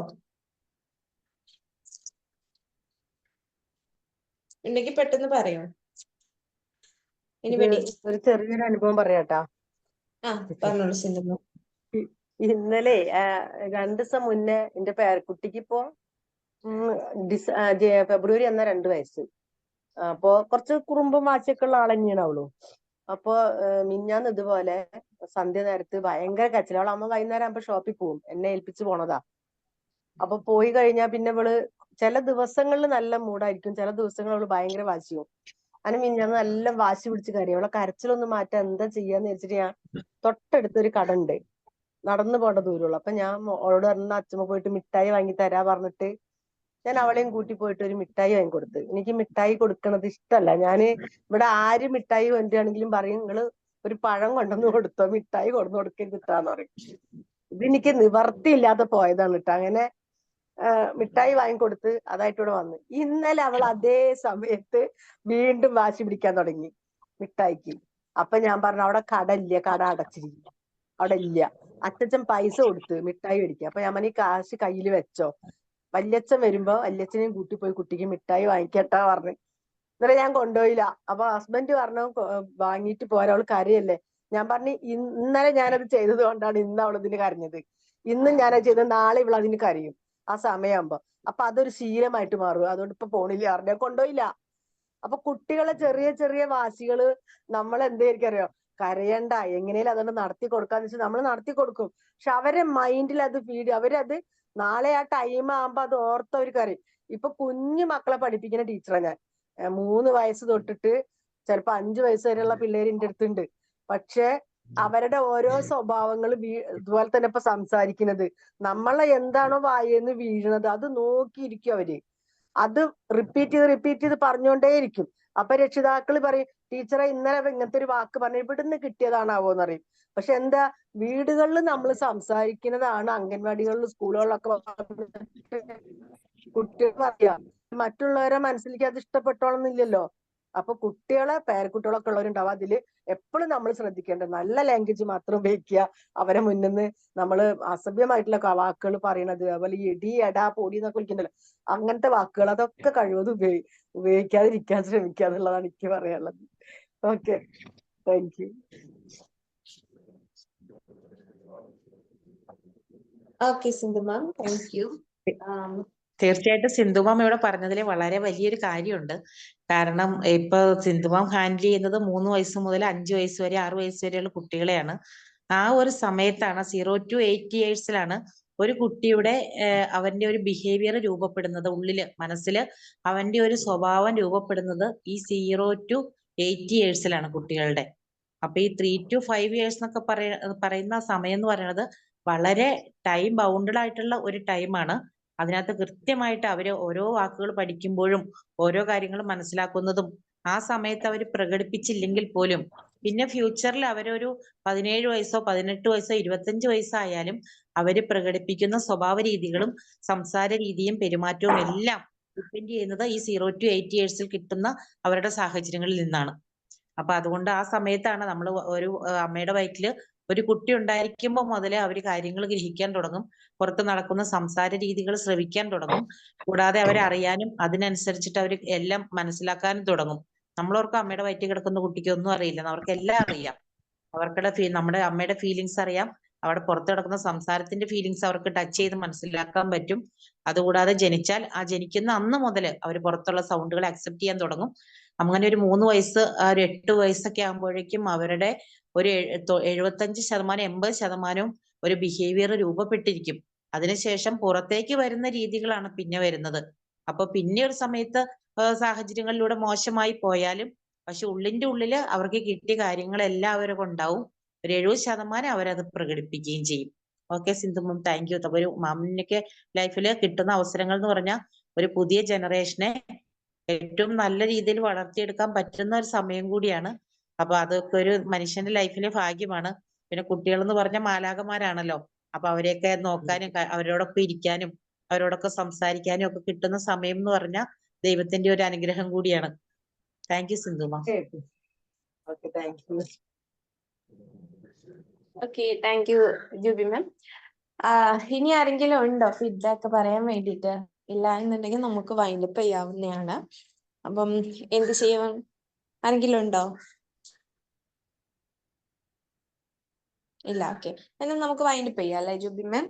ഉണ്ടെങ്കിൽ പെട്ടെന്ന് പറയോ. എനിബഡി? ഒരു ചെറിയൊരു അനുഭവം പറയാട്ടാ. പറഞ്ഞോളൂ സിന്ധു. ഇന്നലെ 2 ദിവസം മുന്നേ എന്റെ പേരക്കുട്ടിക്ക് ഇപ്പോ ഫെബ്രുവരി 2 വയസ്സ്. അപ്പൊ കുറച്ച് കുറുമ്പും വാശിയൊക്കെ ഉള്ള ആൾ തന്നെയാണ് അവളും. അപ്പൊ മിഞ്ഞാന്ന് ഇതുപോലെ സന്ധ്യ നേരത്ത് ഭയങ്കര കരച്ചിൽ. അവൾ അമ്മ വൈകുന്നേരം ആകുമ്പോ ഷോപ്പിൽ പോകും, എന്നെ ഏൽപ്പിച്ച് പോണതാ. അപ്പൊ പോയി കഴിഞ്ഞാൽ പിന്നെ ഇവള് ചില ദിവസങ്ങളിൽ നല്ല മൂടായിരിക്കും, ചില ദിവസങ്ങളിൽ അവള് ഭയങ്കര വാശിയും. അങ്ങനെ മിഞ്ഞാന്ന് നല്ല വാശി പിടിച്ച് കരയും. അവളെ കരച്ചിലൊന്നും മാറ്റാൻ എന്താ ചെയ്യാന്ന് വെച്ചിട്ട് ഞാൻ തൊട്ടടുത്തൊരു കട ഉണ്ട്, നടന്നു പോകേണ്ട ദൂരമുള്ളൂ. അപ്പൊ ഞാൻ അവളോട് പറഞ്ഞ അച്ഛമ്മ പോയിട്ട് മിഠായി വാങ്ങി തരാ പറഞ്ഞിട്ട് ഞാൻ അവളെയും കൂട്ടി പോയിട്ട് ഒരു മിഠായി വാങ്ങിക്കൊടുത്ത്. എനിക്ക് മിഠായി കൊടുക്കണത് ഇഷ്ടമല്ല. ഞാന് ഇവിടെ ആര് മിഠായി കൊണ്ടുവരികയാണെങ്കിലും പറയും, നിങ്ങള് ഒരു പഴം കൊണ്ടുവന്ന് കൊടുത്തോ, മിഠായി കൊണ്ടു കൊടുക്കരുതിട്ടാന്ന് പറയും. ഇതെനിക്ക് നിവർത്തിയില്ലാതെ പോയതാണ് കേട്ടോ. അങ്ങനെ മിഠായി വാങ്ങിക്കൊടുത്ത് അതായിട്ട് ഇവിടെ വന്ന്. ഇന്നലെ അവൾ അതേ സമയത്ത് വീണ്ടും വാശി പിടിക്കാൻ തുടങ്ങി മിഠായിക്ക്. അപ്പൊ ഞാൻ പറഞ്ഞു, അവിടെ കട ഇല്ല, കട അടച്ചിരിക്കും, അവിടെ ഇല്ല. അച്ഛൻ പൈസ കൊടുത്ത് മിഠായി മേടിക്കുക. അപ്പൊ ഞാൻ പറഞ്ഞു, ഈ കാശ് കയ്യിൽ വെച്ചോ, വല്യച്ഛൻ വരുമ്പോ വല്യച്ഛനെയും കൂട്ടി പോയി കുട്ടിക്ക് മിഠായി വാങ്ങിക്കട്ടാ പറഞ്ഞു. ഇന്നലെ ഞാൻ കൊണ്ടുപോയില്ല. അപ്പൊ ഹസ്ബൻഡ് പറഞ്ഞു വാങ്ങിയിട്ട് പോരാ, അവള് കരയല്ലേ. ഞാൻ പറഞ്ഞു, ഇന്നലെ ഞാനത് ചെയ്തത് കൊണ്ടാണ് ഇന്ന് അവൾ ഇതിന് കരഞ്ഞത്. ഇന്നും ഞാനത് ചെയ്തത്, നാളെ ഇവൾ അതിന് കരയും ആ സമയമാകുമ്പോ. അപ്പൊ അതൊരു ശീലമായിട്ട് മാറും. അതുകൊണ്ട് ഇപ്പൊ പോണില്ല അറിഞ്ഞാൽ കൊണ്ടുപോയില്ല. അപ്പൊ കുട്ടികളെ ചെറിയ ചെറിയ വാശികള് നമ്മൾ എന്തായിരിക്കും അറിയോ, കരയണ്ട, എങ്ങനെയും അതുകൊണ്ട് നടത്തി കൊടുക്കാന്ന് വെച്ചാൽ നമ്മൾ നടത്തി കൊടുക്കും. പക്ഷെ അവരെ മൈൻഡിൽ അത് അവരത് നാളെ ആ ടൈം ആകുമ്പോ അത് ഓർത്തവർ കരയും. ഇപ്പൊ കുഞ്ഞു മക്കളെ പഠിപ്പിക്കുന്ന ടീച്ചറാ ഞാൻ. 3 വയസ്സ് തൊട്ടിട്ട് ചിലപ്പോ 5 വയസ്സ് വരെയുള്ള പിള്ളേര് എന്റെ അടുത്തുണ്ട്. പക്ഷെ അവരുടെ ഓരോ സ്വഭാവങ്ങളും ഇതുപോലെ തന്നെ ഇപ്പൊ സംസാരിക്കുന്നത്, നമ്മളെ എന്താണോ വായെന്ന് വീഴുന്നത് അത് നോക്കിയിരിക്കും അവര്. അത് റിപ്പീറ്റ് ചെയ്ത് പറഞ്ഞുകൊണ്ടേയിരിക്കും. അപ്പൊ രക്ഷിതാക്കൾ പറയും, ടീച്ചറെ ഇന്നലെ ഇങ്ങനത്തെ ഒരു വാക്ക് പറഞ്ഞു, ഇവിടുന്ന് കിട്ടിയതാണാവോന്ന് അറിയും. പക്ഷെ എന്താ, വീടുകളിൽ നമ്മൾ സംസാരിക്കുന്നതാണ് അംഗൻവാടികളിലും സ്കൂളുകളിലൊക്കെ കുട്ടികൾക്ക് അറിയാം. മറ്റുള്ളവരെ മനസ്സിലേക്ക് അത് ഇഷ്ടപ്പെട്ടോളന്നില്ലല്ലോ. അപ്പൊ കുട്ടികളെ പേരക്കുട്ടികളൊക്കെ ഉള്ളവരുണ്ടാവും. അതില് എപ്പോഴും നമ്മൾ ശ്രദ്ധിക്കേണ്ടത് നല്ല ലാംഗ്വേജ് മാത്രം ഉപയോഗിക്കുക. അവരെ മുന്നിൽ നിന്ന് നമ്മള് അസഭ്യമായിട്ടുള്ള വാക്കുകൾ പറയണത്, അതുപോലെ ഇടി എടാ പൊടി എന്നൊക്കെ വിളിക്കണ്ടല്ലോ, അങ്ങനത്തെ വാക്കുകൾ അതൊക്കെ കഴിവതും ഉപയോഗിക്കാതിരിക്കാൻ ശ്രമിക്കുക എന്നുള്ളതാണ് എനിക്ക് പറയാനുള്ളത്. Okay, thank you. Okay Sindhu ma'am, thank U. തീർച്ചയായിട്ടും സിന്ധുമാം ഇവിടെ പറഞ്ഞതിൽ വളരെ വലിയൊരു കാര്യമുണ്ട്. കാരണം ഇപ്പൊ സിന്ധുമാം ഹാൻഡിൽ ചെയ്യുന്നത് 3 വയസ്സ് മുതൽ 5 വയസ്സ് വരെ 6 വയസ്സ് വരെയുള്ള കുട്ടികളെയാണ്. ആ ഒരു സമയത്താണ് 0 to 8 ഇയേഴ്സിലാണ് ഒരു കുട്ടിയുടെ അവന്റെ ഒരു ബിഹേവിയർ രൂപപ്പെടുന്നത്, ഉള്ളില് മനസ്സില് അവന്റെ ഒരു സ്വഭാവം രൂപപ്പെടുന്നത് ഈ 0 to 8 ഇയേഴ്സിലാണ് കുട്ടികളുടെ. അപ്പൊ ഈ 3 to 5 ഇയേഴ്സ് എന്നൊക്കെ പറയുന്ന സമയം എന്ന് പറയുന്നത് വളരെ ടൈം ബൗണ്ടഡ് ആയിട്ടുള്ള ഒരു ടൈമാണ്. അതിനകത്ത് കൃത്യമായിട്ട് അവര് ഓരോ വാക്കുകൾ പഠിക്കുമ്പോഴും ഓരോ കാര്യങ്ങളും മനസ്സിലാക്കുന്നതും ആ സമയത്ത് അവർ പ്രകടിപ്പിച്ചില്ലെങ്കിൽ പോലും പിന്നെ ഫ്യൂച്ചറിൽ അവരൊരു 17 വയസ്സോ 18 വയസ്സോ 25 വയസ്സായാലും അവര് പ്രകടിപ്പിക്കുന്ന സ്വഭാവ രീതികളും സംസാര രീതിയും പെരുമാറ്റവും എല്ലാം ഡിപ്പെൻഡ് ചെയ്യുന്നത് ഈ 0 to 8 ഇയേഴ്സിൽ കിട്ടുന്ന അവരുടെ സാഹചര്യങ്ങളിൽ നിന്നാണ്. അപ്പൊ അതുകൊണ്ട് ആ സമയത്താണ് നമ്മൾ ഒരു അമ്മയുടെ വയറ്റില് ഒരു കുട്ടി ഉണ്ടായിരിക്കുമ്പോൾ മുതലേ അവര് കാര്യങ്ങൾ ഗ്രഹിക്കാൻ തുടങ്ങും, പുറത്ത് നടക്കുന്ന സംസാര രീതികൾ ശ്രവിക്കാൻ തുടങ്ങും. കൂടാതെ അവരറിയാനും അതിനനുസരിച്ചിട്ട് അവർ എല്ലാം മനസ്സിലാക്കാനും തുടങ്ങും. നമ്മളോർക്കും അമ്മയുടെ വയറ്റിൽ കിടക്കുന്ന കുട്ടിക്ക് ഒന്നും അറിയില്ല, അവർക്ക് എല്ലാം അറിയാം. അവർക്കുടെ നമ്മുടെ അമ്മയുടെ ഫീലിങ്സ് അറിയാം, അവിടെ പുറത്ത് കിടക്കുന്ന സംസാരത്തിന്റെ ഫീലിങ്സ് അവർക്ക് ടച്ച് ചെയ്ത് മനസ്സിലാക്കാൻ പറ്റും. അതുകൂടാതെ ജനിച്ചാൽ ആ ജനിക്കുന്ന അന്ന് മുതൽ അവർ പുറത്തുള്ള സൗണ്ടുകൾ അക്സെപ്റ്റ് ചെയ്യാൻ തുടങ്ങും. അങ്ങനെ ഒരു 3 വയസ്സ് ഒരു 8 വയസ്സൊക്കെ ആകുമ്പോഴേക്കും അവരുടെ ഒരു 75% 80% ഒരു ബിഹേവിയർ രൂപപ്പെട്ടിരിക്കും. അതിനുശേഷം പുറത്തേക്ക് വരുന്ന രീതികളാണ് പിന്നെ വരുന്നത്. അപ്പൊ പിന്നെ ഒരു സമയത്ത് സാഹചര്യങ്ങളിലൂടെ മോശമായി പോയാലും പക്ഷെ ഉള്ളിന്റെ ഉള്ളില് അവർക്ക് കിട്ടിയ കാര്യങ്ങളെല്ലാം അവരൊക്കെ ഉണ്ടാവും. ഒരു 70% അവരത് പ്രകടിപ്പിക്കുകയും ചെയ്യും. ഓക്കെ സിന്ധു മാം, താങ്ക് യു. ഒരു മാമിനൊക്കെ ലൈഫിൽ കിട്ടുന്ന അവസരങ്ങൾ എന്ന് പറഞ്ഞാൽ ഒരു പുതിയ ജനറേഷനെ ഏറ്റവും നല്ല രീതിയിൽ വളർത്തിയെടുക്കാൻ പറ്റുന്ന ഒരു സമയം കൂടിയാണ്. അപ്പൊ അതൊക്കെ ഒരു മനുഷ്യന്റെ ലൈഫിലെ ഭാഗ്യമാണ്. പിന്നെ കുട്ടികൾ എന്ന് പറഞ്ഞാൽ മാലാഖമാരാണല്ലോ. അപ്പൊ അവരെയൊക്കെ നോക്കാനും അവരോടൊപ്പം ഇരിക്കാനും അവരോടൊക്കെ സംസാരിക്കാനും ഒക്കെ കിട്ടുന്ന സമയം എന്ന് പറഞ്ഞാൽ ദൈവത്തിന്റെ ഒരു അനുഗ്രഹം കൂടിയാണ്. Thank you Sindhu ma'am. Okay, thank you. Okay, thank you Jubi ma'am. ഇനി ആരെങ്കിലും ഉണ്ടോ ഫീഡ്ബാക്ക് പറയാൻ വേണ്ടിയിട്ട്? ഇല്ല എന്നുണ്ടെങ്കിൽ നമുക്ക് വൈൻഡപ്പ് ചെയ്യാവുന്നതാണ്. അപ്പം എന്ത് ചെയ്യും? ആരെങ്കിലും ഉണ്ടോ? ഇല്ല, ഓക്കെ. എന്നാൽ നമുക്ക് വൈൻഡപ്പ് ചെയ്യാം അല്ലേ ജൂബി മാം?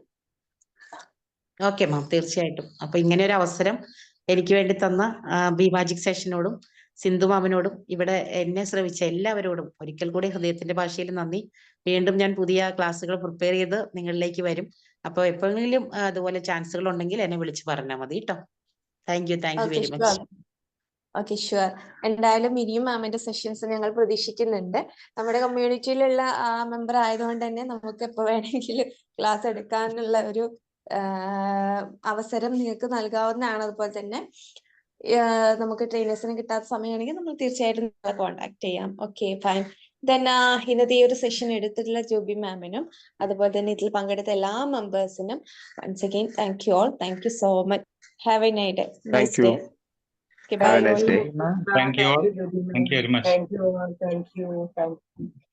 ഓക്കെ മാം, തീർച്ചയായിട്ടും. അപ്പൊ ഇങ്ങനെ ഒരു അവസരം എനിക്ക് വേണ്ടി തന്ന ബി മാജിക് സെഷനോടും സിന്ധു മാമിനോടും ഇവിടെ എന്നെ ശ്രമിച്ച എല്ലാവരോടും ഒരിക്കൽ കൂടി ഹൃദയത്തിന്റെ ഭാഷയിൽ നന്ദി. വീണ്ടും ഞാൻ പുതിയ ക്ലാസ്സുകൾ പ്രിപ്പയർ ചെയ്ത് നിങ്ങളിലേക്ക് വരും. അപ്പൊ എപ്പോഴെങ്കിലും അതുപോലെ ചാൻസുകൾ ഉണ്ടെങ്കിൽ എന്നെ വിളിച്ച് പറഞ്ഞാൽ മതി കേട്ടോ. Thank you very much. Okay, sure. എന്തായാലും ഇനിയും മാമിന്റെ സെഷൻസ് ഞങ്ങൾ പ്രതീക്ഷിക്കുന്നുണ്ട്. നമ്മുടെ കമ്മ്യൂണിറ്റിയിലുള്ള മെമ്പർ ആയതുകൊണ്ട് തന്നെ നമുക്ക് എപ്പോ വേണമെങ്കിലും ക്ലാസ് എടുക്കാനുള്ള ഒരു അവസരം നിങ്ങൾക്ക് നൽകാവുന്നതാണ്. അതുപോലെ തന്നെ നമുക്ക് ട്രെയിനേഴ്സിന് കിട്ടാത്ത സമയമാണെങ്കിൽ നമ്മൾ തീർച്ചയായിട്ടും കോൺടാക്ട് ചെയ്യാം. Okay, fine. ദെൻ ഇന്നത്തെ ഈ ഒരു സെഷൻ എടുത്തിട്ടുള്ള ജൂബി മാമിനും അതുപോലെ തന്നെ ഇതിൽ പങ്കെടുത്ത എല്ലാ മെമ്പേഴ്സിനും once again thank you all. Thank you so much. Have a nice day. Thank you. Okay, Have bye. a nice day. Thank you all. Thank you very much. Thank you.